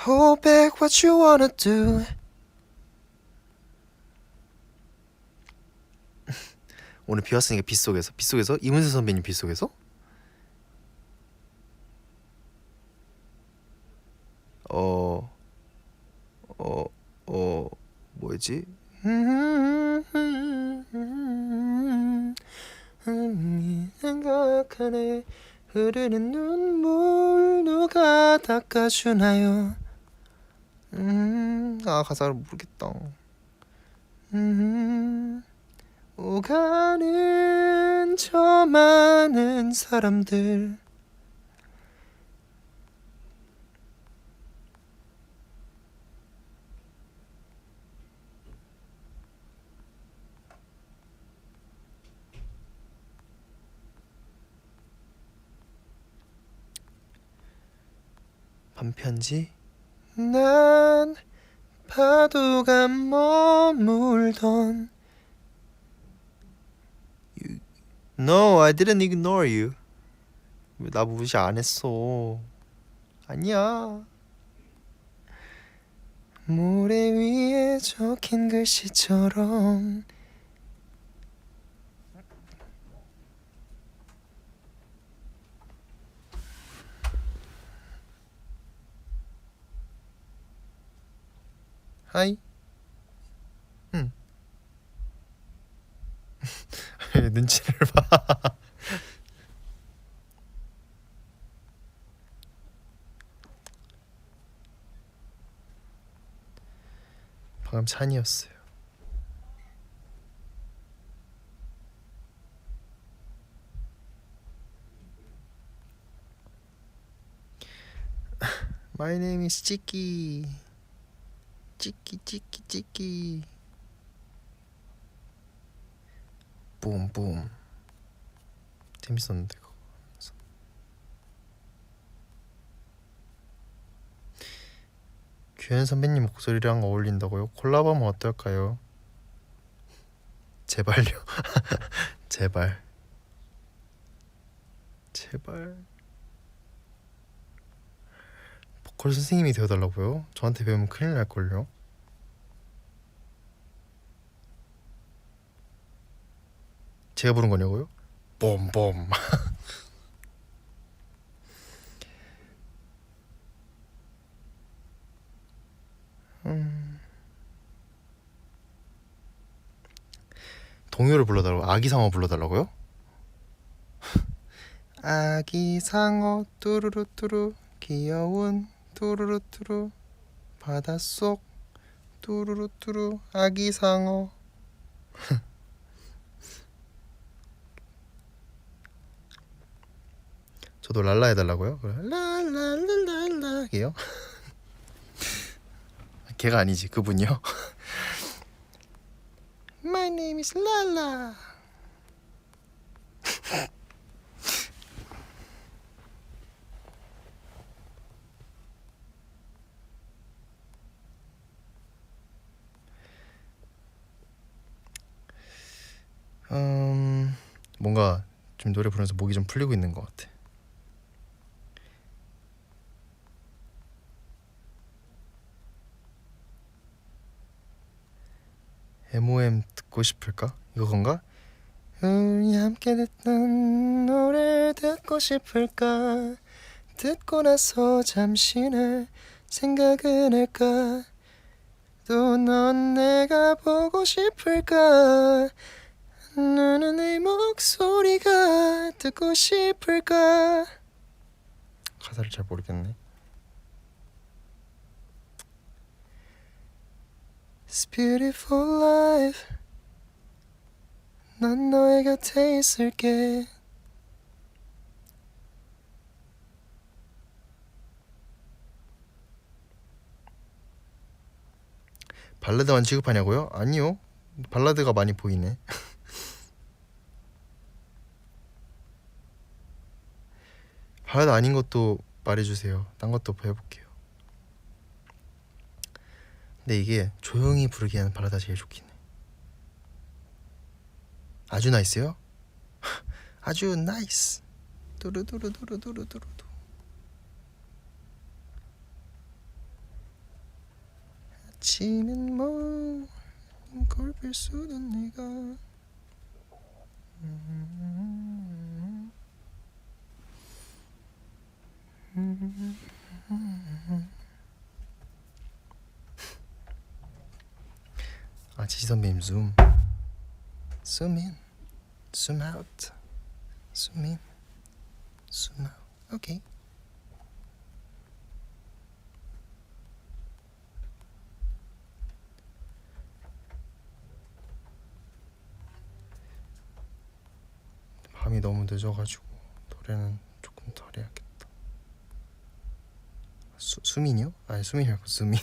hold back what you wanna do 오늘 비 왔으니까 빗속에서 이문세 선배님 빗속에서 뭐였지? 생각하네 흐르는 눈물 누가 닦아주나요 가사를 모르겠다 오가는 저 많은 사람들 반편지 난 파도가 머물던 No, I didn't ignore you 왜 나 무시 안 했어 아니야. 모래 위에 적힌 글씨처럼 하이. 응. 눈치를 봐. 방금 찬이었어요. My name is 치키. 치키. 붐붐. 재밌었는데 그거. 규현 선배님 목소리랑 어울린다고요? 콜라보하면 어떨까요? 제발요. 제발. 보컬 선생님이 되어달라고요? 저한테 배우면 큰일 날걸요? 제가 부른 거냐고요? 봄봄. 동요를 불러달라고? 아기상어 불러달라고요? 아기상어 뚜루루뚜루 귀여운 뚜루루뚜루 바닷속 뚜루루뚜루 아기상어. 저도 랄라 해달라고요? 랄랄랄랄라 걔요? 걔가 아니지 그분이요? My name is 랄라. 뭔가 좀 노래 부르면서 목이 좀 풀리고 있는 것 같아. MOM 듣고 싶을까? 이거건가? 우리 함께 듣던 노래 듣고 싶을까? 듣고 나서 잠시 날 생각은 할까? 또 넌 내가 보고 싶을까? 너는 내 목소리가 듣고 싶을까? 가사를 잘 모르겠네. It's beautiful life. 난 너의 곁에 있을게. 발라드만 취급하냐고요? 아니요. 발라드가 많이 보이네. 발라드 아닌 것도 말해주세요. 딴 것도 해볼게요. 근데 이게 조용히 부르기에는 발라드가 제일 좋긴 해. 아주 나이스요? 아주 나이스. 두루두루두루두루두루. 아침엔 뭐 골필 수도 내가. 아 지시 선배님 zoom in, zoom out, zoom in, zoom out. 오케이. 밤이 너무 늦어가지고 노래는 조금 덜 해야겠다. 수민이요? 아니 수민이 말고 수민.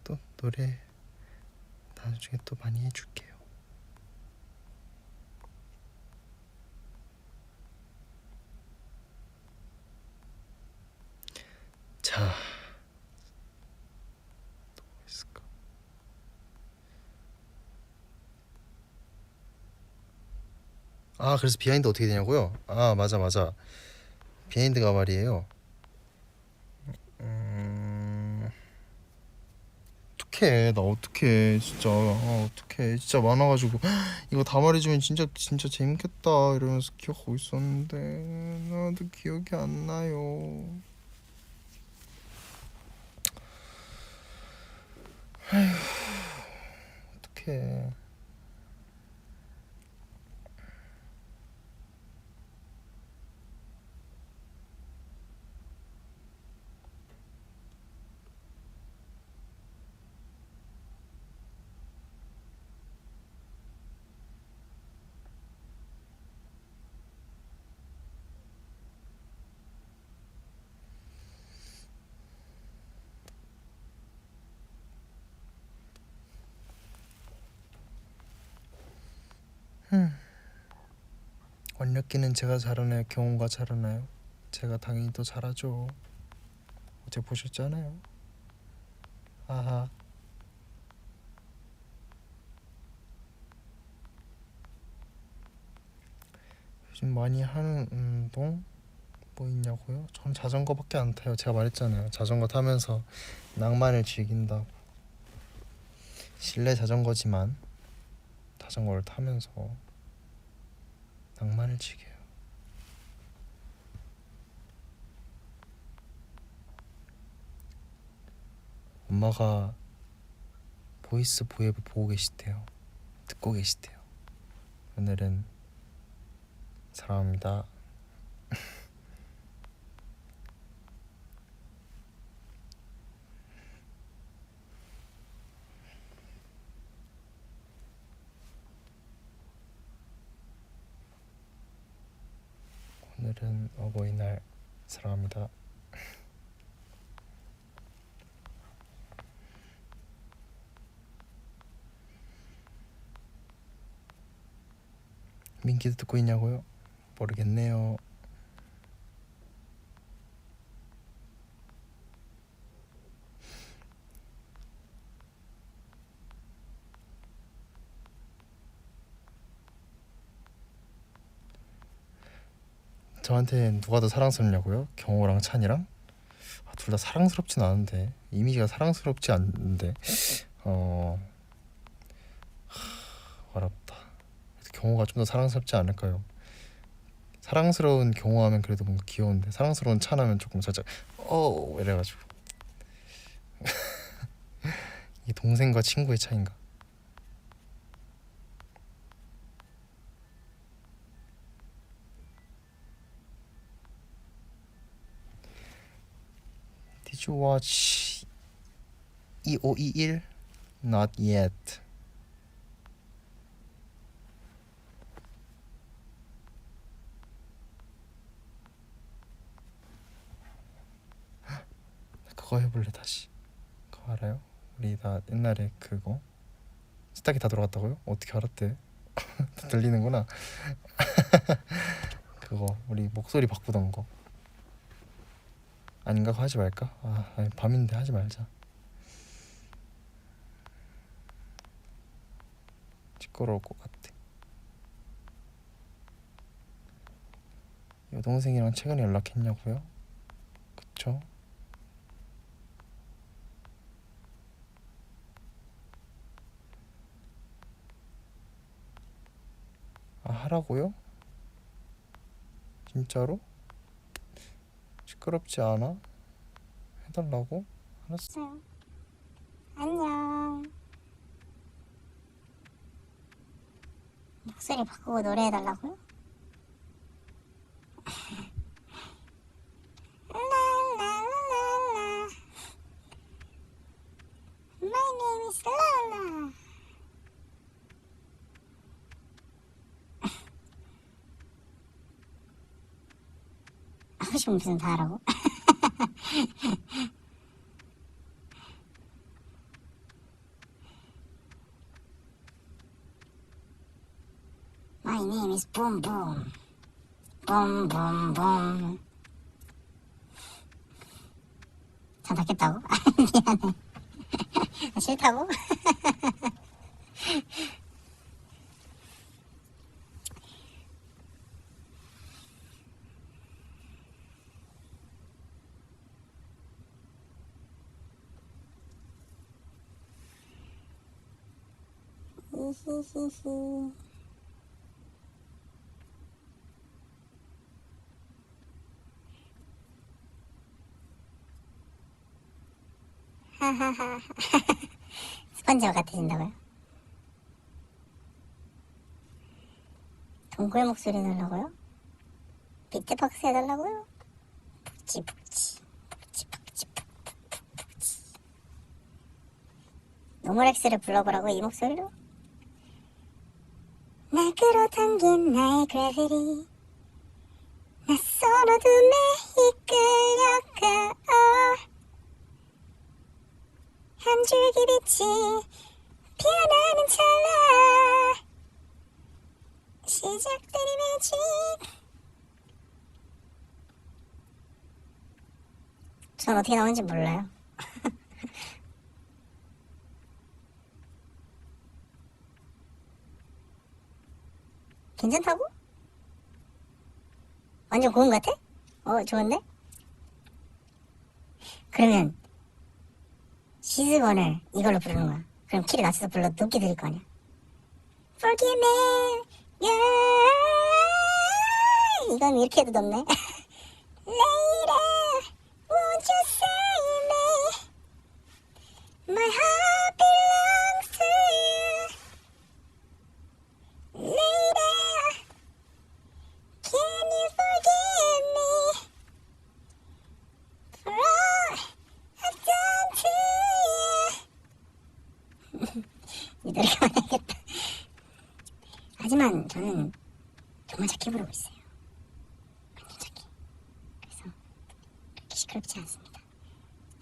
또 노래 나중에 또 많이 해줄게요. 자, 또 뭐 있을까? 아 그래서 비하인드 어떻게 되냐고요? 아 맞아 비하인드가 말이에요. 어떡해 나 어떡해 진짜 어떡해 진짜 많아가지고 이거 다 말해주면 진짜 재밌겠다 이러면서 기억하고 있었는데 나도 기억이 안 나요. 어떡해. 원력기는 제가 잘하나요? 경호가 잘하나요? 제가 당연히 더 잘하죠. 어제 보셨잖아요. 아하. 요즘 많이 하는 운동 뭐 있냐고요? 전 자전거밖에 안 타요. 제가 말했잖아요. 자전거 타면서 낭만을 즐긴다고. 실내 자전거지만 자전거를 타면서 낭만을 즐겨요. 엄마가 보이스 브이앱을 보고 계시대요. 듣고 계시대요. 오늘은 사랑합니다. 오늘은 어버이날 사랑합니다. 민기도 듣고 있냐고요? 모르겠네요. 저한테 누가 더 사랑스럽냐고요? 경호랑 찬이랑? 둘 다 사랑스럽진 않은데 이미지가 사랑스럽지 않은데 어렵다. 경호가 좀 더 사랑스럽지 않을까요? 사랑스러운 경호하면 그래도 뭔가 귀여운데 사랑스러운 찬하면 조금 살짝 이래가지고 이게 동생과 친구의 차이인가? Did you watch 2521? Not yet. 그거 해볼래 다시. 그거 알아요? 우리 다 옛날에 그거 세탁기 다 들어갔다고요? 어떻게 알았대? 들리는구나. 그거 우리 목소리 바꾸던 거 아닌가? 그거 하지 말까? 아니, 밤인데 하지 말자. 시끄러울 것 같아. 여동생이랑 최근에 연락했냐고요? 그쵸? 하라고요? 진짜로? 시끄럽지 않아? 해달라고? 알았어. 안녕. 목소리 바꾸고 노래해달라고요? 랄랄랄랄라. My name is Lola. 하고 싶으면 무슨 다 하라고? My name is Boom Boom. Boom Boom Boom. 다 닫겠다고? 미안해. 싫다고? 히히히히. 하하하. 스펀지밥 같아진다고요? 동굴 목소리 내려고요? 비트박스 해달라고요? 북치 북치 북치 북치 북치. 노모렉스를 불러보라고 이 목소리로? 날 끌어당긴 나의 그래비티 낯선 어둠에 이끌려가 한 줄기 빛이 피어나는 찰나 시작되는 매직. 전 어떻게 나오는지 몰라요. 괜찮다고? 완전 고음 같아? 좋은데? 그러면 시즈원을 이걸로 부르는 거야. 그럼 키를 낮춰서 불러 높게 들릴 거 아니야. Forgive me, yeah. 이건 이렇게 해도 높네. Lady, won't you save me? My heart belongs to you. Lady, can you forgive me for all I've done to you? 이 노래 그만해야겠다. 하지만 저는 정말 착해 부르고 있어요. 완전 착해. 그래서 그렇게 시끄럽지 않습니다.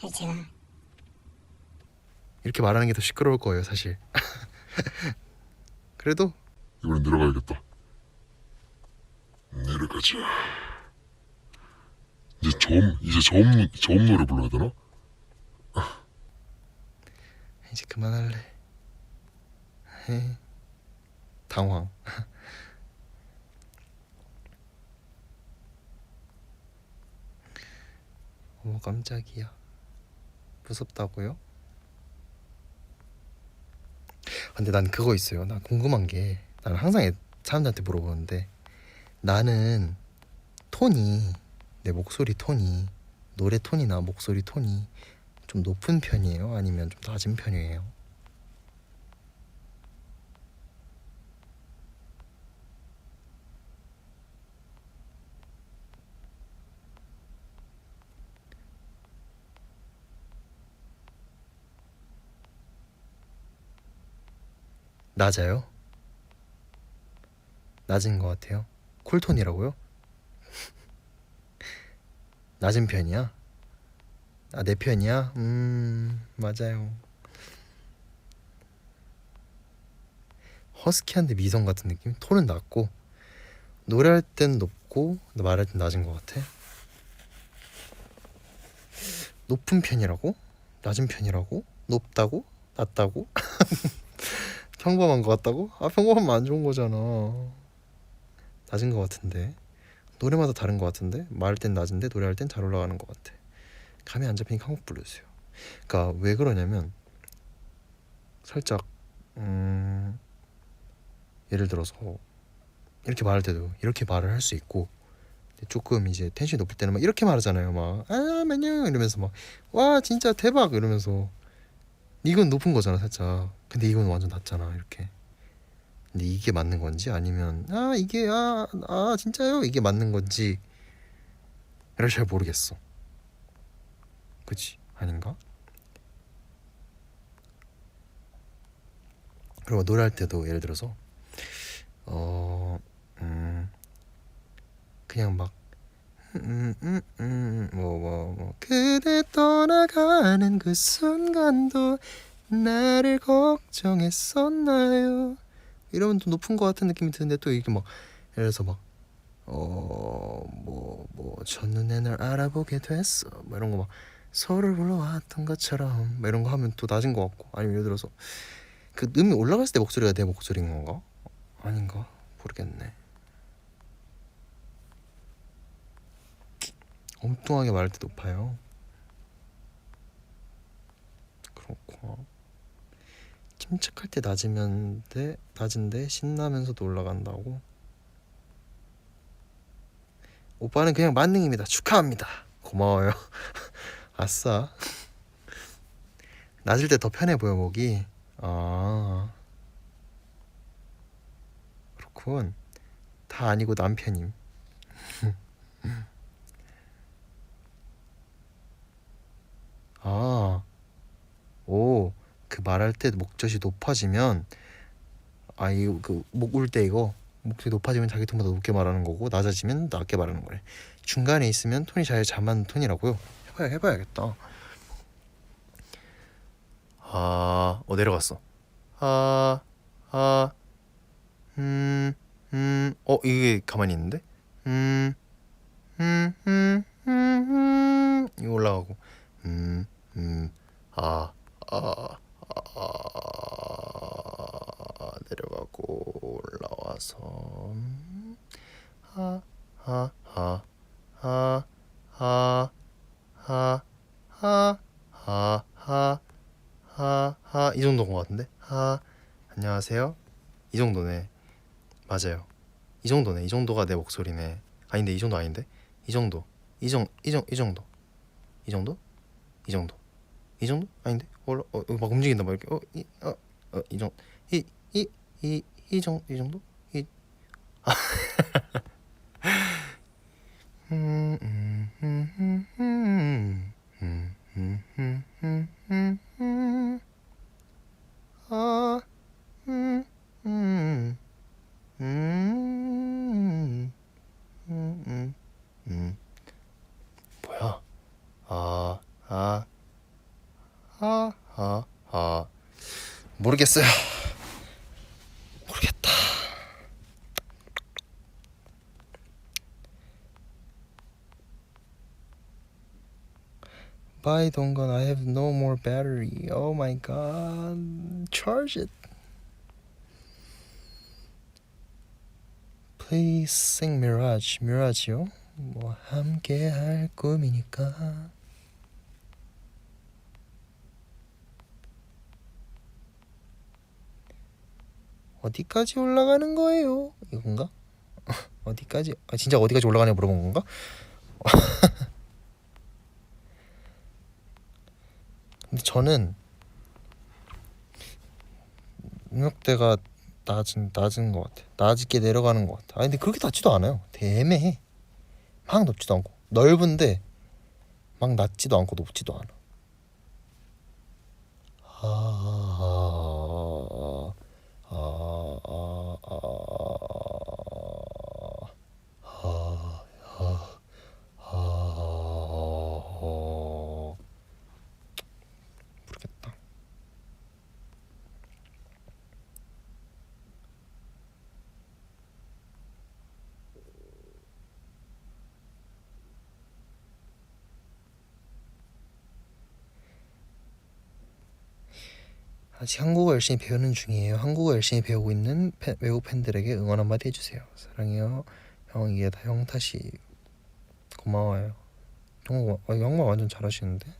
사실 제가 이렇게 말하는 게 더 시끄러울 거예요 사실. 그래도 이번엔 내려가야겠다. 내려가자. 이제 저음 노래 불러야 되나? 이제 그만할래. 에이, 당황. 어머 깜짝이야. 무섭다고요? 근데 난 그거 있어요. 나 궁금한 게 나는 항상 사람들한테 물어보는데 나는 톤이 내 목소리 톤이 노래 톤이나 목소리 톤이 좀 높은 편이에요? 아니면 좀 낮은 편이에요? 낮아요? 낮은 것 같아요. 쿨톤이라고요? 낮은 편이야? 아, 내 편이야? 맞아요. 허스키한데 미성 같은 느낌? 톤은 낮고 노래할 땐 높고 말할 땐 낮은 것 같아. 높은 편이라고? 낮은 편이라고? 높다고? 낮다고? 평범한 것 같다고? 아 평범하면 안 좋은 거잖아. 낮은 것 같은데 노래마다 다른 것 같은데 말할 땐 낮은데 노래할 땐 잘 올라가는 것 같아. 감이 안 잡히니까 한곡 불러주세요. 그러니까 왜 그러냐면 살짝 예를 들어서 이렇게 말할 때도 이렇게 말을 할 수 있고 조금 이제 텐션이 높을 때는 막 이렇게 말하잖아요. 막 만녕 이러면서 막 와 진짜 대박 이러면서 이건 높은 거잖아 살짝. 근데 이건 완전 낮잖아 이렇게. 근데 이게 맞는 건지 아니면 이게 진짜요? 이게 맞는 건지 를 잘 모르겠어. 그치? 아닌가? 그리고 노래할 때도 예를 들어서 그냥 막 그대 떠나가는 그 순간도 나를 걱정했었나요? 이러면 좀 높은 것 같은 느낌이 드는데 또 이게 막 예를 들어서 막 첫눈에 널 알아보게 됐어 뭐 이런 거 막 서로를 불러왔던 것처럼 뭐 이런 거 하면 또 낮은 것 같고 아니면 예를 들어서 그 음이 올라갔을 때 목소리가 내 목소리인 건가? 아닌가? 모르겠네. 엉뚱하게 말할 때 높아요. 그렇구나. 침착할 때 낮은데 신나면서도 올라간다고? 오빠는 그냥 만능입니다. 축하합니다. 고마워요. 아싸. 낮을 때 더 편해 보여 목이. 아 그렇군. 다 아니고 남편임. 아, 오, 그 말할 때 목젖이 높아지면 이거 그 목 울 때 이거 목젖이 높아지면 자기 톤보다 높게 말하는 거고 낮아지면 낮게 말하는 거래. 중간에 있으면 톤이 잘 맞는 톤이라고요. 해봐야겠다. 내려갔어. 이게 가만히 있는데? 이거 올라가고, 아, 아, 내려가고 올라와서, 아, 아, 아, 아, 아, 아, 아, 아, 이 정도인 것 같은데? 안녕하세요. 이 정도네. 맞아요. 이 정도네. 이 정도가 내 목소리네. 아닌데 이 정도 아닌데? 이 정도. 이 정도. 이 정도. 이 정도. 이 정도. 이 정도? 아닌데? 막 움직인다 막 이렇게. 이 정도. 이 정도. 이 정도? 뭐야? 모르겠어요. 모르겠다. Bye, 동건. I have no more battery. Oh my god. Charge it. Please sing Mirage. Mirage요? 뭐 함께 할 꿈이니까. 어디까지 올라가는 거예요? 이건가? 어디까지? 진짜 어디까지 올라가냐 물어본 건가? 근데 저는 음역대가 낮은 것 같아. 낮게 내려가는 것 같아. 근데 그렇게 낮지도 않아요. 되게 애매해. 막 높지도 않고 넓은데 막 낮지도 않고 높지도 않아. 모르겠다. 아직 한국어 열심히 배우는 중이에요. 한국어 열심히 배우고 있는 외국 팬들에게 응원 한마디 해주세요. 사랑해요. 형 이게 다 형 탓이. 고마워요. 영말 완전 잘하시는데?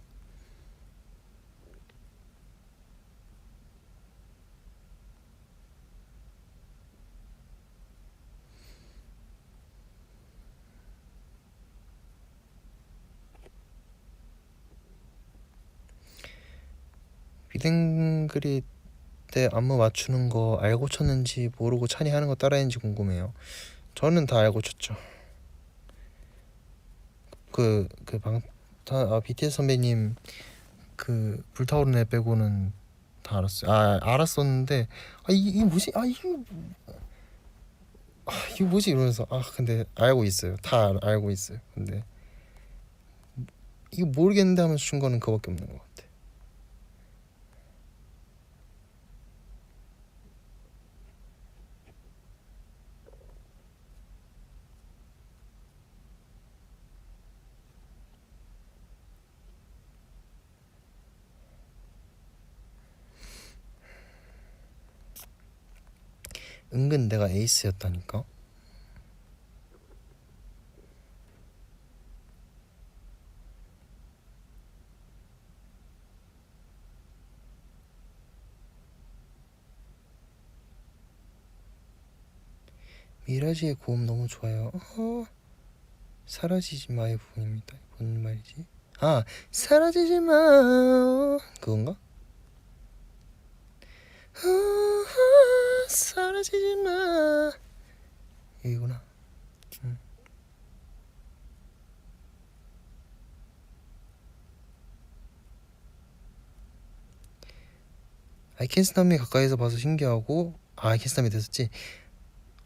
비댕그리 때 안무 맞추는 거 알고 쳤는지 모르고 찬이 하는 거 따라했는지 궁금해요. 저는 다 알고 쳤죠. BTS 선배님 그 불타오르네 빼고는 다 알았어요. 알았었는데 이게 뭐지? 이게 뭐지? 이러면서 근데 알고 있어요. 다 알고 있어요. 근데 이거 모르겠는데 하면서 준 거는 그거밖에 없는 것 같아. 은근 내가 에이스였다니까. 미라지의 고음 너무 좋아요. 사라지지 마의 부분입니다. 뭔 말이지? 아, 사라지지 마 그건가? 사라지지 마 이구나. 아이캔스남이 가까이서 봐서 신기하고 아이캔스남이 됐었지.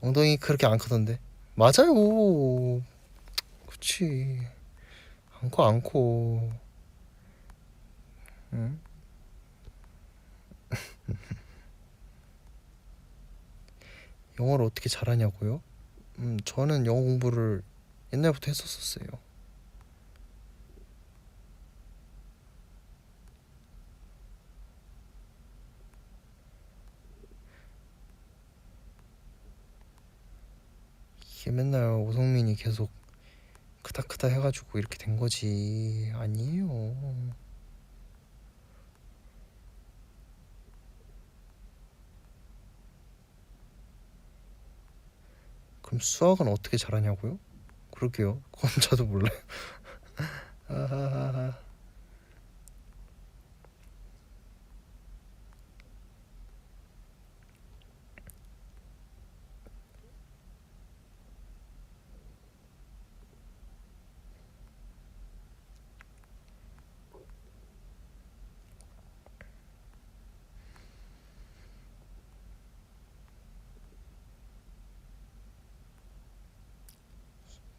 엉덩이 그렇게 안 크던데. 맞아요. 그치. 않고 응? 영어를 어떻게 잘하냐고요? 저는 영어 공부를 옛날부터 했었어요. 이게 맨날 오성민이 계속 크다 해가지고 이렇게 된 거지. 아니에요. 그럼 수학은 어떻게 잘하냐고요? 그러게요. 그건 저도 몰라요. 아하하하.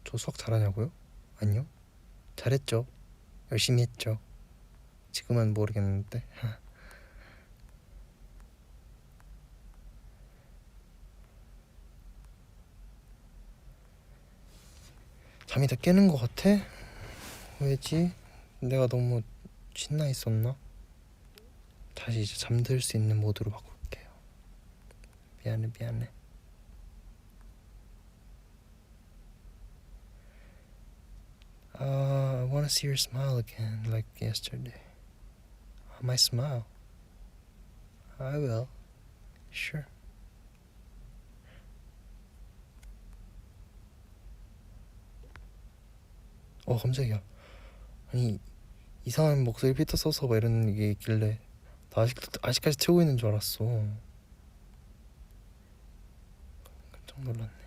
저 수학 잘하냐고요? 아니요. 잘했죠. 열심히 했죠. 지금은 모르겠는데. 잠이 다 깨는 것 같아? 왜지? 내가 너무 신나 있었나? 다시 이제 잠들 수 있는 모드로 바꿀게요. 미안해. I wanna see your smile again, like yesterday. My smile. I will. Sure. 깜짝이야. 아니 이상한 목소리 필터 써서 막 이런 게 있길래 나 아직까지 채우고 있는 줄 알았어. 깜짝 놀랐네.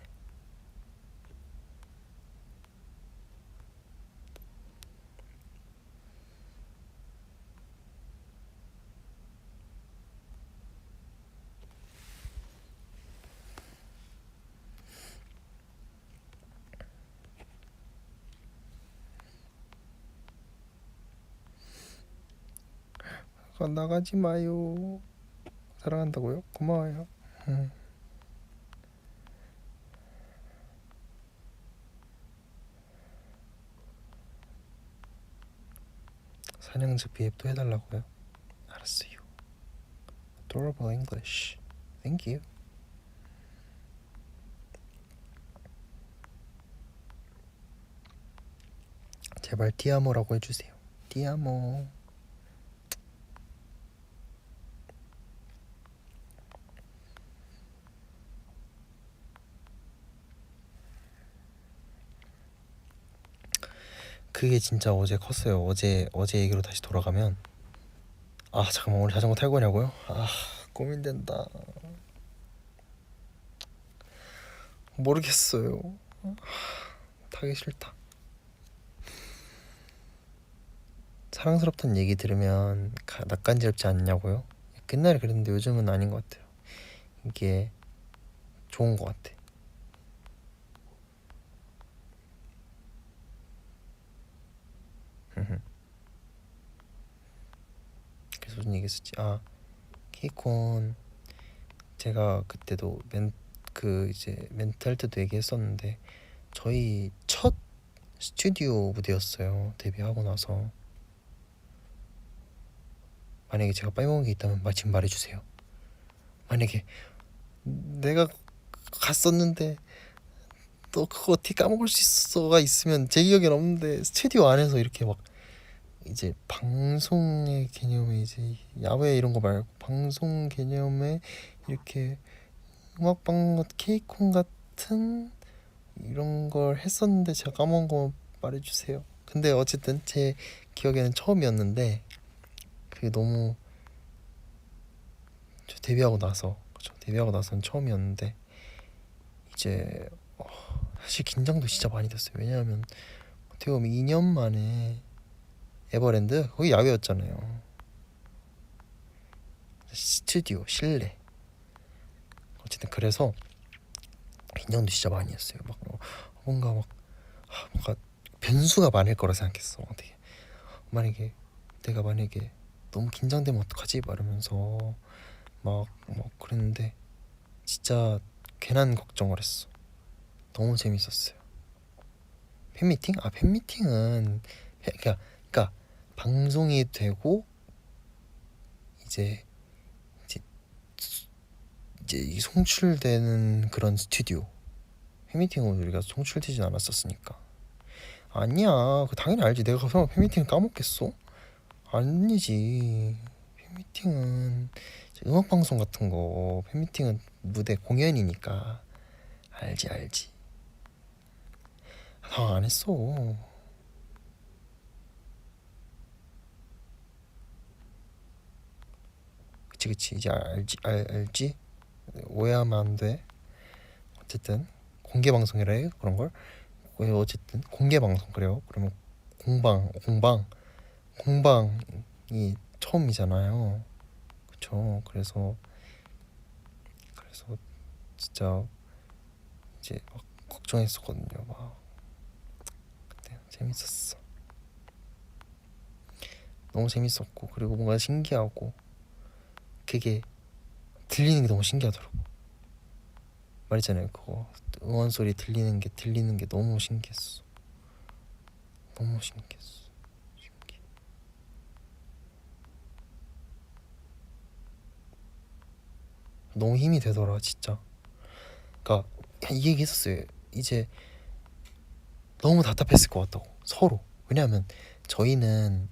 나가지 마요. 사랑한다고요? 고마워요. 사냥자 비앱도 해달라고요? 알았어요. Adorable English. Thank you. 제발 디아모라고 해주세요. 디아모. 그게 진짜 어제 컸어요. 어제 얘기로 다시 돌아가면 잠깐만 오늘 자전거 탈 거냐고요? 고민된다. 모르겠어요. 타기 싫다. 사랑스럽다는 얘기 들으면 낯간지럽지 않냐고요? 옛날에 그랬는데 요즘은 아닌 것 같아요. 이게 좋은 것 같아. 그래서 무슨 얘기 했었지? 케이콘 제가 그때도 이제 멘트 할 때도 얘기했었는데 저희 첫 스튜디오 무대였어요. 데뷔하고 나서. 만약에 제가 빼먹은 게 있다면 지금 말해주세요. 만약에 내가 갔었는데 또 그거 어떻게 까먹을 수가 있으면 제 기억엔 없는데 스튜디오 안에서 이렇게 막 이제 방송의 개념에 이제 야외 이런 거 말고 방송 개념에 이렇게 음악방 케이콘 하여튼 이런 걸 했었는데 제가 까먹은 거 말해주세요. 근데 어쨌든 제 기억에는 처음이었는데 그게 너무 저 데뷔하고 나서 그쵸 데뷔하고 나서는 처음이었는데 이제 사실 긴장도 진짜 많이 됐어요. 왜냐하면 어떻게 보면 2년 만에 에버랜드 거기 야외였잖아요. 스튜디오 실내 어쨌든 그래서 긴장도 진짜 많이 했어요. 막 뭔가 뭔가 변수가 많을 거라 생각했어. 어떻게 만약에 내가 만약에 너무 긴장되면 어떡하지? 말하면서 막 그랬는데 진짜 괜한 걱정을 했어. 너무 재밌었어요. 팬미팅? 팬미팅은 그러니까 방송이 되고 이제 이 송출되는 그런 스튜디오 팬미팅은 우리가 송출되진 않았었으니까. 아니야, 그 당연히 알지. 내가 가서 팬미팅 까먹겠어? 아니지. 팬미팅은 음악 방송 같은 거 팬미팅은 무대 공연이니까 알지. 당황 안 했어. 그치 이제 알지 오해하면 안 돼. 어쨌든 공개 방송이라 해 그런 걸. 어쨌든 공개 방송 그래요. 그러면 공방이 처음이잖아요. 그쵸. 그래서 진짜 이제 막 걱정했었거든요. 막 그때 재밌었어. 너무 재밌었고 그리고 뭔가 신기하고 그게 들리는 게 너무 신기하더라고. 말했잖아요. 그거 응원 소리 들리는 게 너무 신기했어. 너무 신기했어. 신기해. 너무 힘이 되더라 진짜. 그러니까 이 얘기 했었어요. 이제 너무 답답했을 것 같다고 서로. 왜냐하면 저희는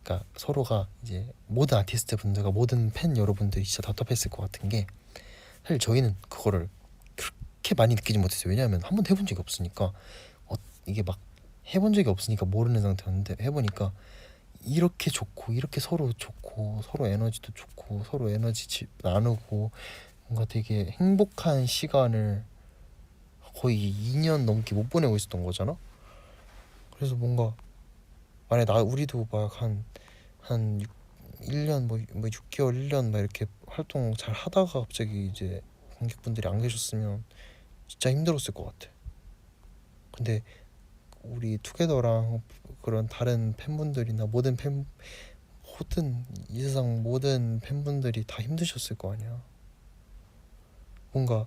그러니까 서로가 이제 모든 아티스트 분들과 모든 팬 여러분들이 진짜 답답했을 것 같은 게 사실 저희는 그거를 그렇게 많이 느끼지 못했어요. 왜냐하면 한 번도 해본 적이 없으니까 이게 막 해본 적이 없으니까 모르는 상태였는데 해보니까 이렇게 좋고 이렇게 서로 좋고 서로 에너지도 좋고 서로 에너지 나누고 뭔가 되게 행복한 시간을 거의 2년 넘게 못 보내고 있었던 거잖아. 그래서 뭔가 만약 우리도 막 한 1년 뭐 6개월 1년 막 이렇게 활동 잘 하다가 갑자기 이제 관객분들이 안 계셨으면 진짜 힘들었을 것 같아. 근데 우리 투게더랑 그런 다른 팬분들이나 이 세상 모든 팬분들이 다 힘드셨을 거 아니야. 뭔가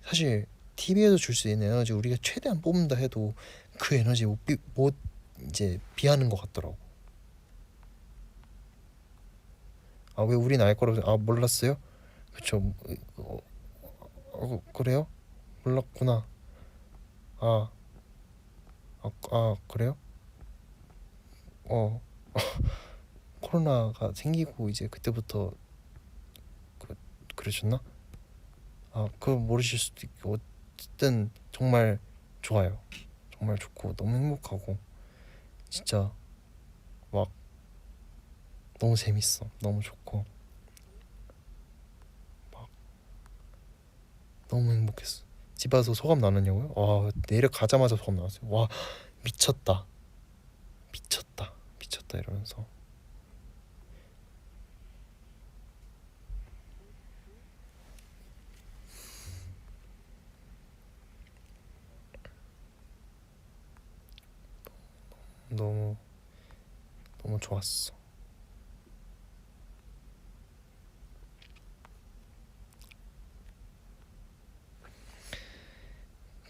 사실 TV에서 줄 수 있는 에너지 우리가 최대한 뽑는다 해도 그 에너지 못 이제 비하는 것 같더라고. 왜 우린 알 거라고 몰랐어요? 그쵸. 그래요? 몰랐구나. 그래요? 코로나가 생기고 이제 그때부터 그러셨나? 그거 모르실 수도 있고 어쨌든 정말 좋아요. 정말 좋고 너무 행복하고 진짜 막 너무 재밌어. 너무 좋고 막 너무 행복했어. 집 와서 소감 나눴냐고요? 내려가자마자 소감 나왔어요. 와 미쳤다 이러면서 너무 좋았어.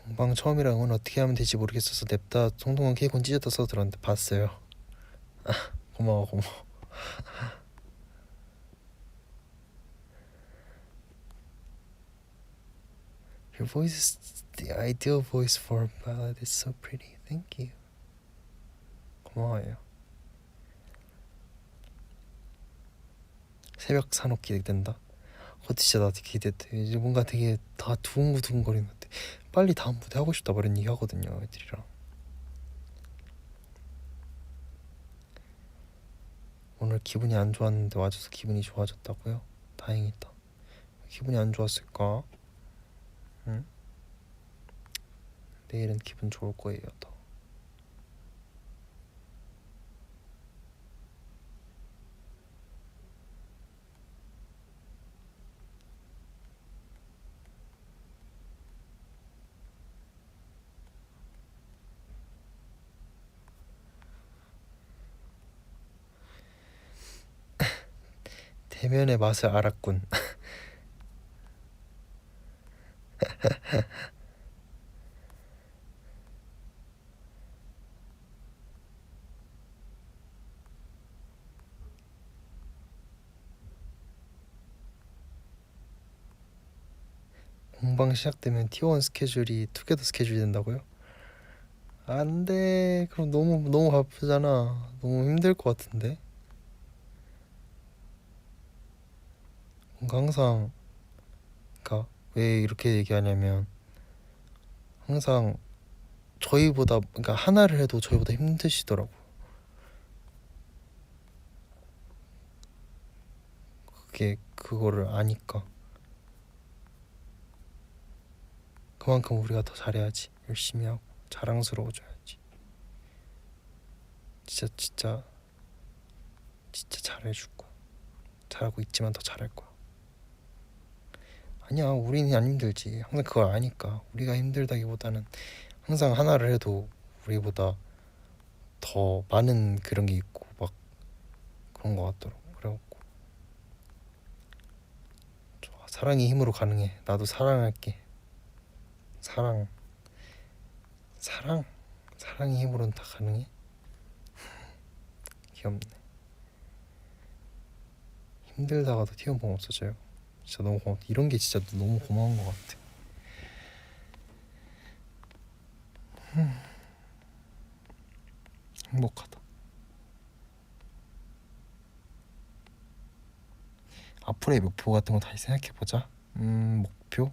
공방 처음이라 응원 어떻게 하면 될지 모르겠어서 냅다 송동원 케이콘 찢었다 써 들었는데 봤어요. 고마워. Your voice is the ideal voice for a ballad. It's so pretty. Thank you. 고마워요. 새벽 산옥 기대된다. 그것도 진짜 나 되게 기대돼. 이제 뭔가 되게 다 두근두근거리는 것 같아. 빨리 다음 무대 하고 싶다 뭐 이런 얘기 하거든요 애들이랑. 오늘 기분이 안 좋았는데 와줘서 기분이 좋아졌다고요? 다행이다. 기분이 안 좋았을까? 응? 내일은 기분 좋을 거예요 더. 대면의 맛을 알았군. 공방 시작되면 T1 스케줄이 투게더 스케줄이 된다고요? 안돼. 그럼 너무 바쁘잖아. 너무 힘들 것 같은데. 뭔가 항상 그러니까 왜 이렇게 얘기하냐면 항상 저희보다 그러니까 하나를 해도 저희보다 힘드시더라고. 그거를 아니까 그만큼 우리가 더 잘해야지. 열심히 하고 자랑스러워져야지. 진짜 잘해줄 거야. 잘하고 있지만 더 잘할 거야. 아니야, 우리는 안 힘들지. 항상 그걸 아니까. 우리가 힘들다기보다는 항상 하나를 해도 우리보다 더 많은 그런 게 있고 막 그런 거 같더라고. 그래갖고 좋아. 사랑이 힘으로 가능해. 나도 사랑할게. 사랑이 힘으로는 다 가능해. 귀엽네. 힘들다가도 티원봉 없어져요. 진짜 너무 고맙다. 이런 게 진짜 너무 고마운 것 같아. 행복하다. 앞으로의 목표 같은 거 다시 생각해보자. 목표?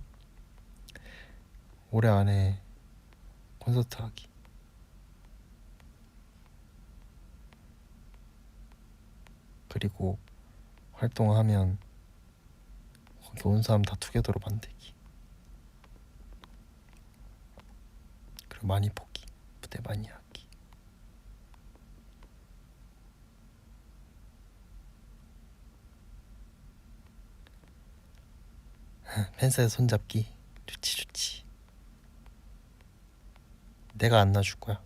올해 안에 콘서트 하기. 그리고 활동하면 거기 온 사람 다 투게더로 만들기. 그리고 많이 보기. 무대 많이 하기. 팬사의 손잡기. 좋지. 내가 안 놔줄 거야.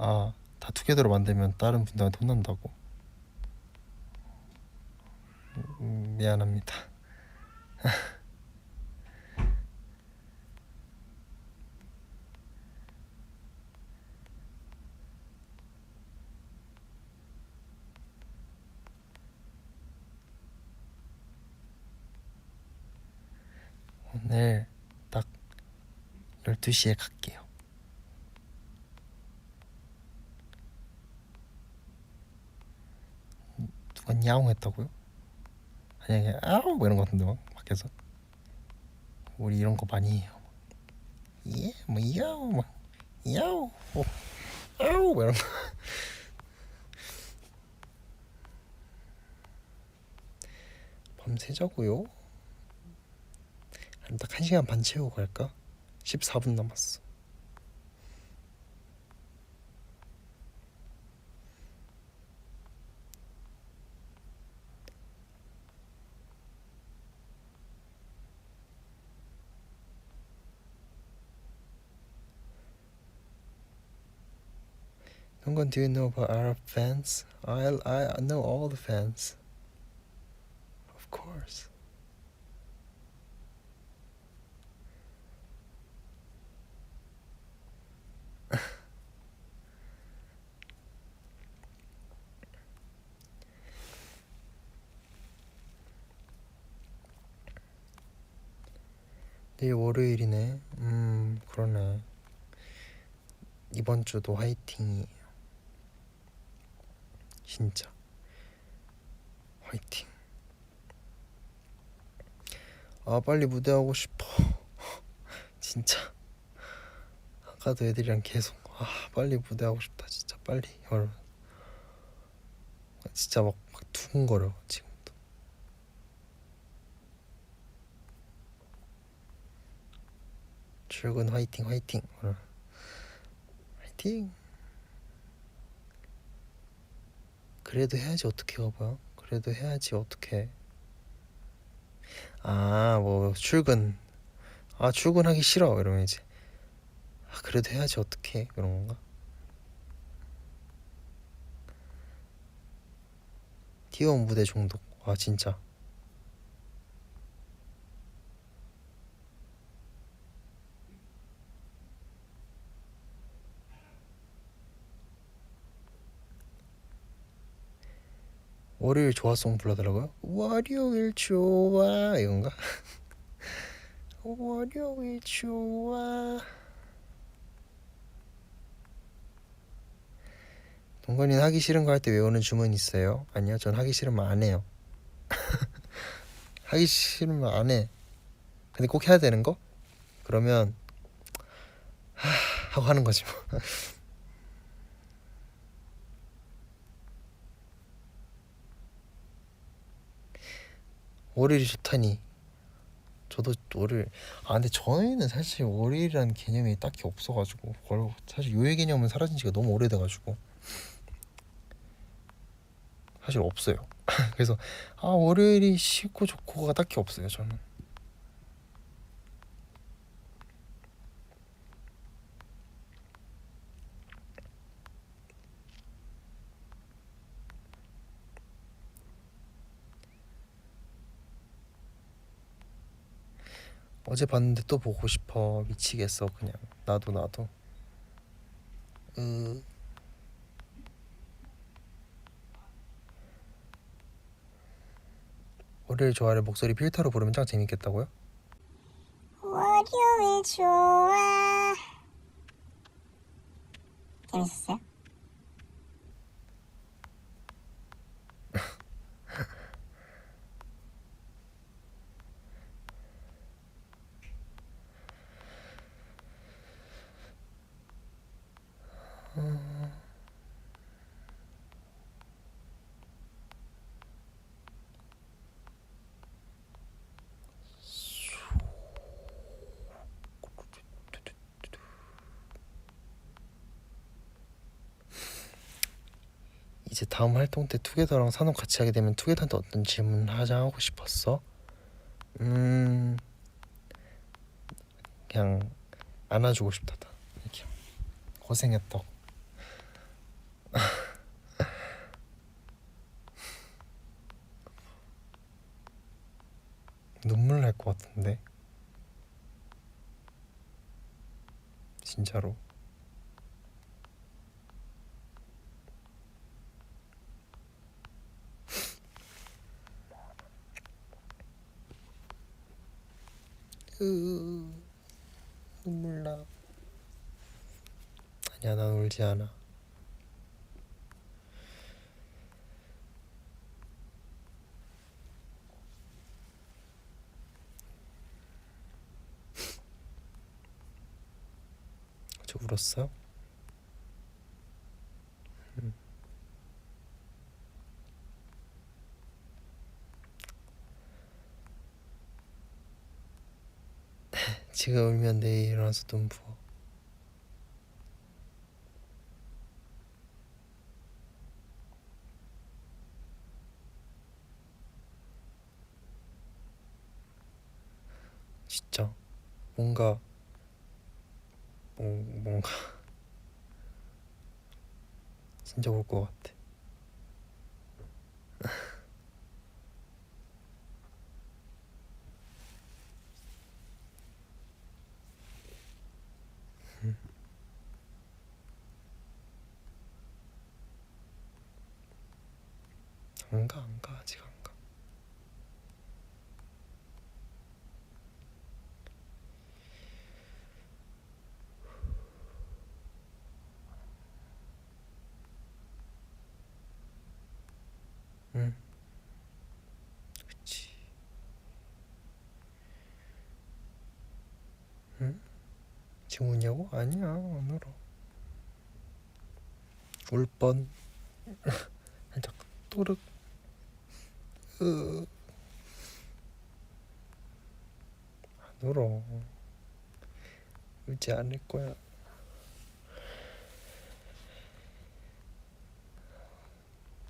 아, 다 투게더로 만들면 다른 분들한테 혼난다고? 미안합니다. 오늘 딱 12시에 갈게요. 누가 야옹 했다고요? 아니 그냥 아우 뭐 이런 거 같은데 막 밖에서. 우리 이런 거 많이 해요. 예? 뭐 야옹 막 야옹 아우 뭐 이런 거. 밤새 자고요? 한 딱 1시간 반 채우고 갈까? 14분 남았어. Donggon, do you know about our fans? I know all the fans. Of course. 내일 월요일이네. 그러네. 이번 주도 화이팅이에요. 진짜 화이팅. 아 빨리 무대 하고 싶어. 진짜 아까도 애들이랑 계속 빨리 무대 하고 싶다. 진짜 빨리 여러분. 진짜 막 두근거려 지금도. 출근 화이팅 화이팅. 화이팅. 그래도 해야지 어떻게 가봐요. 그래도 해야지 어떻게. 뭐 출근. 출근하기 싫어 이러면 이제 그래도 해야지 어떻게 그런 건가. T1 무대 중독. 진짜 월요일 좋아송 불러달라고요? 월요일 좋아 이건가? 월요일 좋아. 동건이는 하기 싫은 거 할 때 외우는 주문 있어요? 아니요, 전 하기 싫으면 안 해요. 하기 싫으면 안 해. 근데 꼭 해야 되는 거? 그러면 하고 하는 거지 뭐. 월요일이 좋다니. 저도 월요일. 근데 저희는 사실 월요일이라는 개념이 딱히 없어가지고 사실 요일 개념은 사라진 지가 너무 오래돼가지고 사실 없어요. 그래서 월요일이 쉽고 좋고가 딱히 없어요 저는. 어제 봤는데 또 보고 싶어. 미치겠어 그냥. 나도. 월요일 좋아를 목소리 필터로 부르면 짱 재밌겠다고요? 월요일 좋아. 재밌었어요? 이제 다음 활동 때 투게더랑 산업 같이 하게 되면 투게더한테 어떤 질문 하고 싶었어? 그냥 안아주고 싶다. 이렇게 고생했다고. 눈물 날 것 같은데 진짜로. 눈물 나. 아니야, 난 울지 않아. 저 울었어요? 지금 울면 내일 일어나서 눈 부어. 진짜 뭔가 진짜 울 것 같아. 안 가 아직 안 가. 지금 우냐고? 아니야 안 울어. 울 뻔. 살짝 또르. 안 울어. 울지 않을 거야.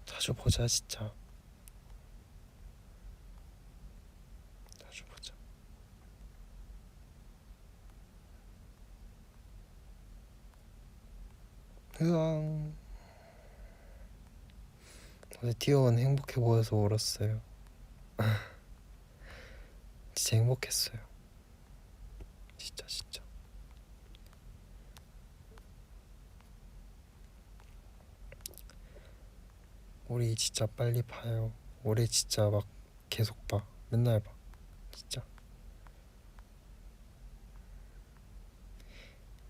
자주 보자 진짜. 자주 보자. 으앙. 어제 디오는 행복해 보여서 울었어요. 진짜 행복했어요. 진짜. 우리 진짜 빨리 봐요. 올해 진짜 막 계속 봐. 맨날 봐. 진짜.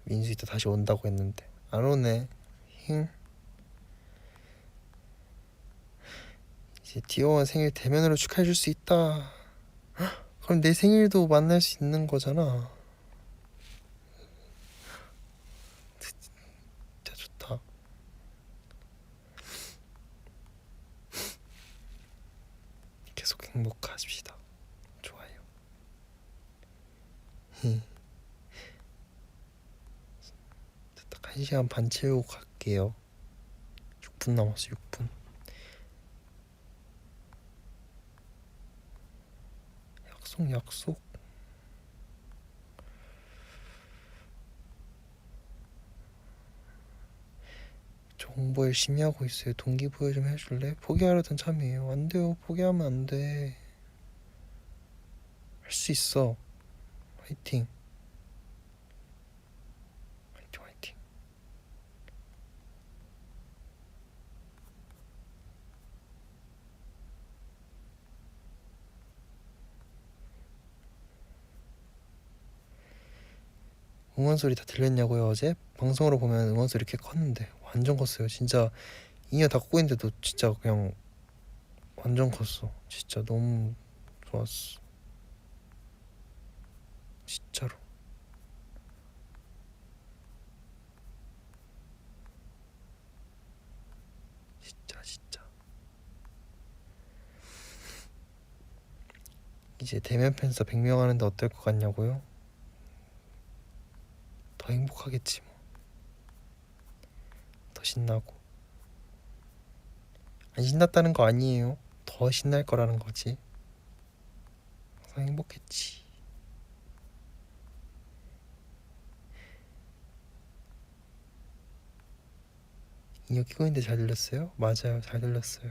민수 이따 다시 온다고 했는데 안 오네. 힝. 이제 디오원 생일 대면으로 축하해줄 수 있다. 그럼 내 생일도 만날 수 있는 거잖아. 진짜 좋다. 계속 행복하십시다. 좋아요. 딱 1시간 반 채우고 갈게요. 6분 남았어. 6분. 약속. 저 공부 열심히 하고 있어요. 동기부여 좀 해줄래? 포기하려던 참이에요. 안 돼요. 포기하면 안 돼. 할 수 있어. 화이팅. 화이팅. 응원 소리 다 들렸냐고요? 어제 방송으로 보면 응원 소리 꽤 컸는데 완전 컸어요. 진짜 2년 다 꽂고 있는데도 진짜 그냥 완전 컸어. 진짜 너무 좋았어. 진짜로. 진짜. 이제 대면 팬서 100명 하는데 어떨 것 같냐고요? 더 행복하겠지 뭐. 더 신나고. 안 신났다는 거 아니에요. 더 신날 거라는 거지. 항상 행복했지. 인형 끼고 있는데 잘 들렸어요? 맞아요, 잘 들렸어요.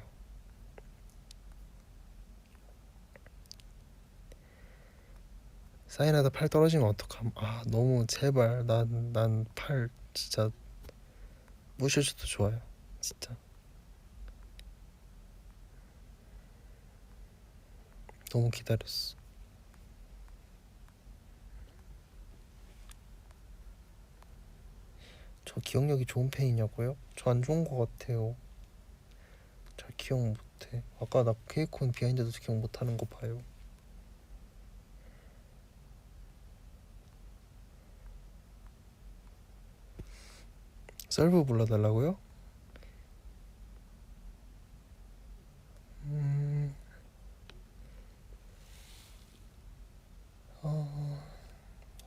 사인하다 팔 떨어지면 어떡함? 아 너무 제발 난 팔 진짜 무셔줘도 좋아요. 진짜 너무 기다렸어. 저 기억력이 좋은 편이냐고요? 저 안 좋은 거 같아요. 잘 기억 못해. 아까 나 케이콘 비하인드도 기억 못하는 거 봐요. 썰브 불러달라고요?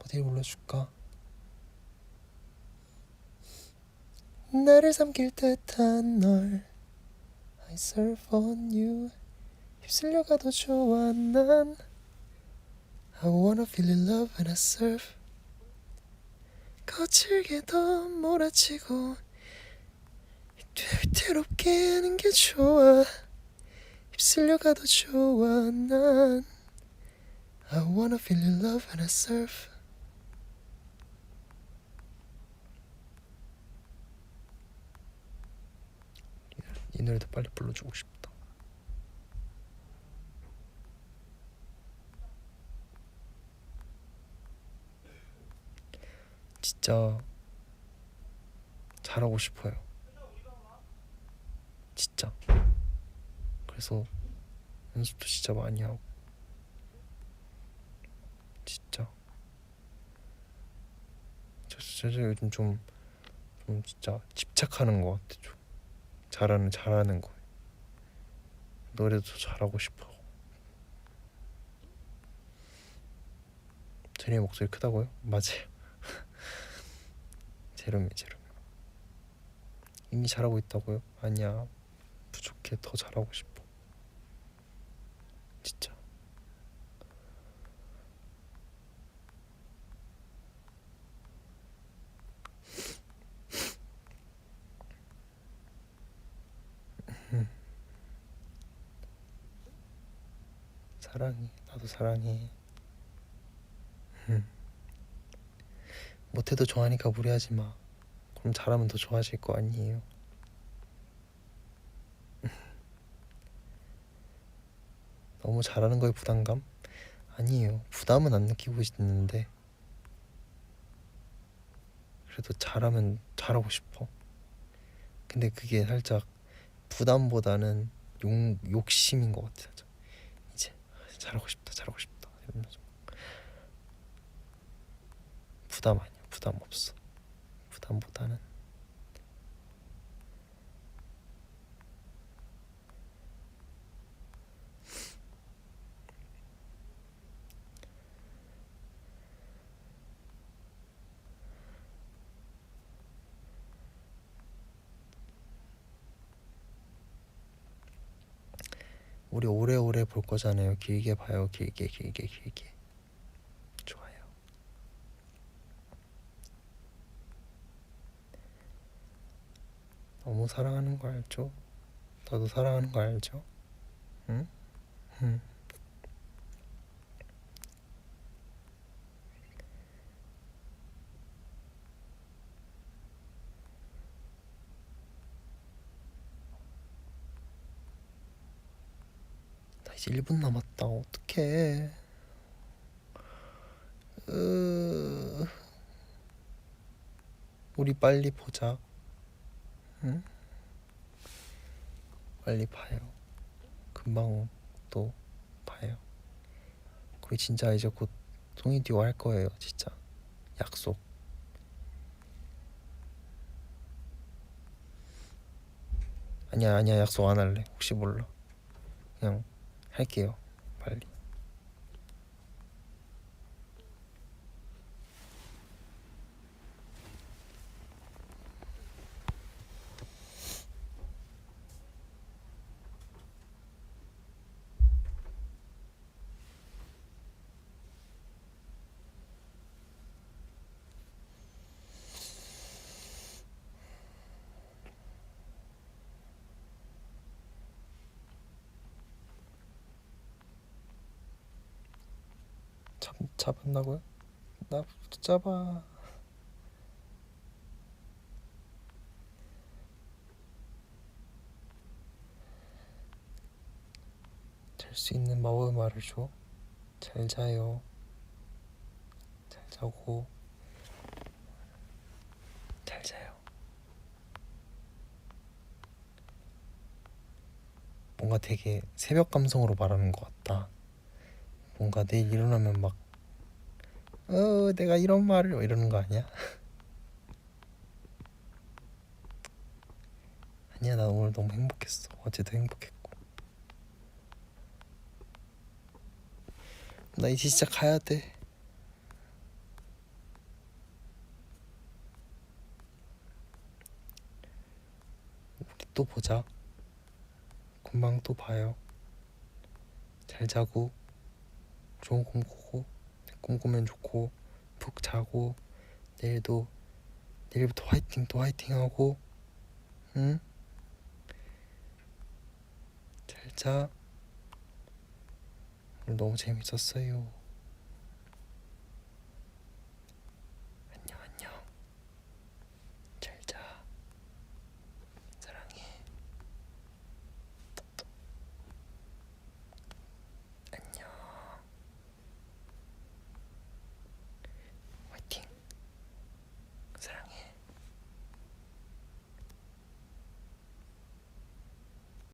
어디 불러줄까? 나를 삼킬 듯한 널 I surf on you 휩쓸려가도 좋아 난 I wanna feel in love when I surf 거칠게 더 몰아치고 위태롭게 하는 게 좋아 휩쓸려가도 좋아 난 I wanna feel in love when I surf 이 노래도 빨리 불러주고 싶다. 진짜 잘하고 싶어요. 진짜. 그래서 연습도 진짜 많이 하고 진짜 저 진짜 요즘 좀 진짜 집착하는 것 같아. 좀 잘하는 거. 노래도 잘하고 싶어. 제리 목소리 크다고요? 맞아요. 제롬이 이미 잘하고 있다고요? 아니야, 부족해. 더 잘하고 싶어 진짜. 사랑해. 나도 사랑해. 못해도 좋아하니까 무리하지 마. 그럼 잘하면 더 좋아하실 거 아니에요. 너무 잘하는 거에 부담감? 아니에요. 부담은 안 느끼고 있는데 그래도 잘하면 잘하고 싶어. 근데 그게 살짝 부담보다는 욕심인 것 같아. 살짝. 이제 잘하고 싶다 이러면서. 부담 아니야. 부담 없어. 부담보다는 우리 오래오래 볼 거잖아요. 길게 봐요. 길게. 좋아요. 너무 사랑하는 거 알죠? 나도 사랑하는 거 알죠? 응? 나 이제 1분 남았다. 어떡해. 우리 빨리 보자. 응? 빨리 봐요. 금방 또 봐요. 우리 진짜 이제 곧 송이듀오 할 거예요. 진짜 약속. 아니야 약속 안 할래. 혹시 몰라. 그냥 할게요. 빨리. 잡았나고요? 나 잡아. 잘 수 있는 마법의 말을 줘. 잘 자요. 잘 자고. 잘 자요. 뭔가 되게 새벽 감성으로 말하는 것 같다. 뭔가 내일 일어나면 막 내가 이런 말을 이러는 거 아니야? 아니야, 나 오늘 너무 행복했어. 어제도 행복했고. 나 이제 진짜 가야 돼. 우리 또 보자. 금방 또 봐요. 잘 자고 좋은 꿈 꾸고, 꿈 꾸면 좋고, 푹 자고, 내일부터 화이팅, 또 화이팅하고. 응? 잘 자. 오늘 너무 재밌었어요.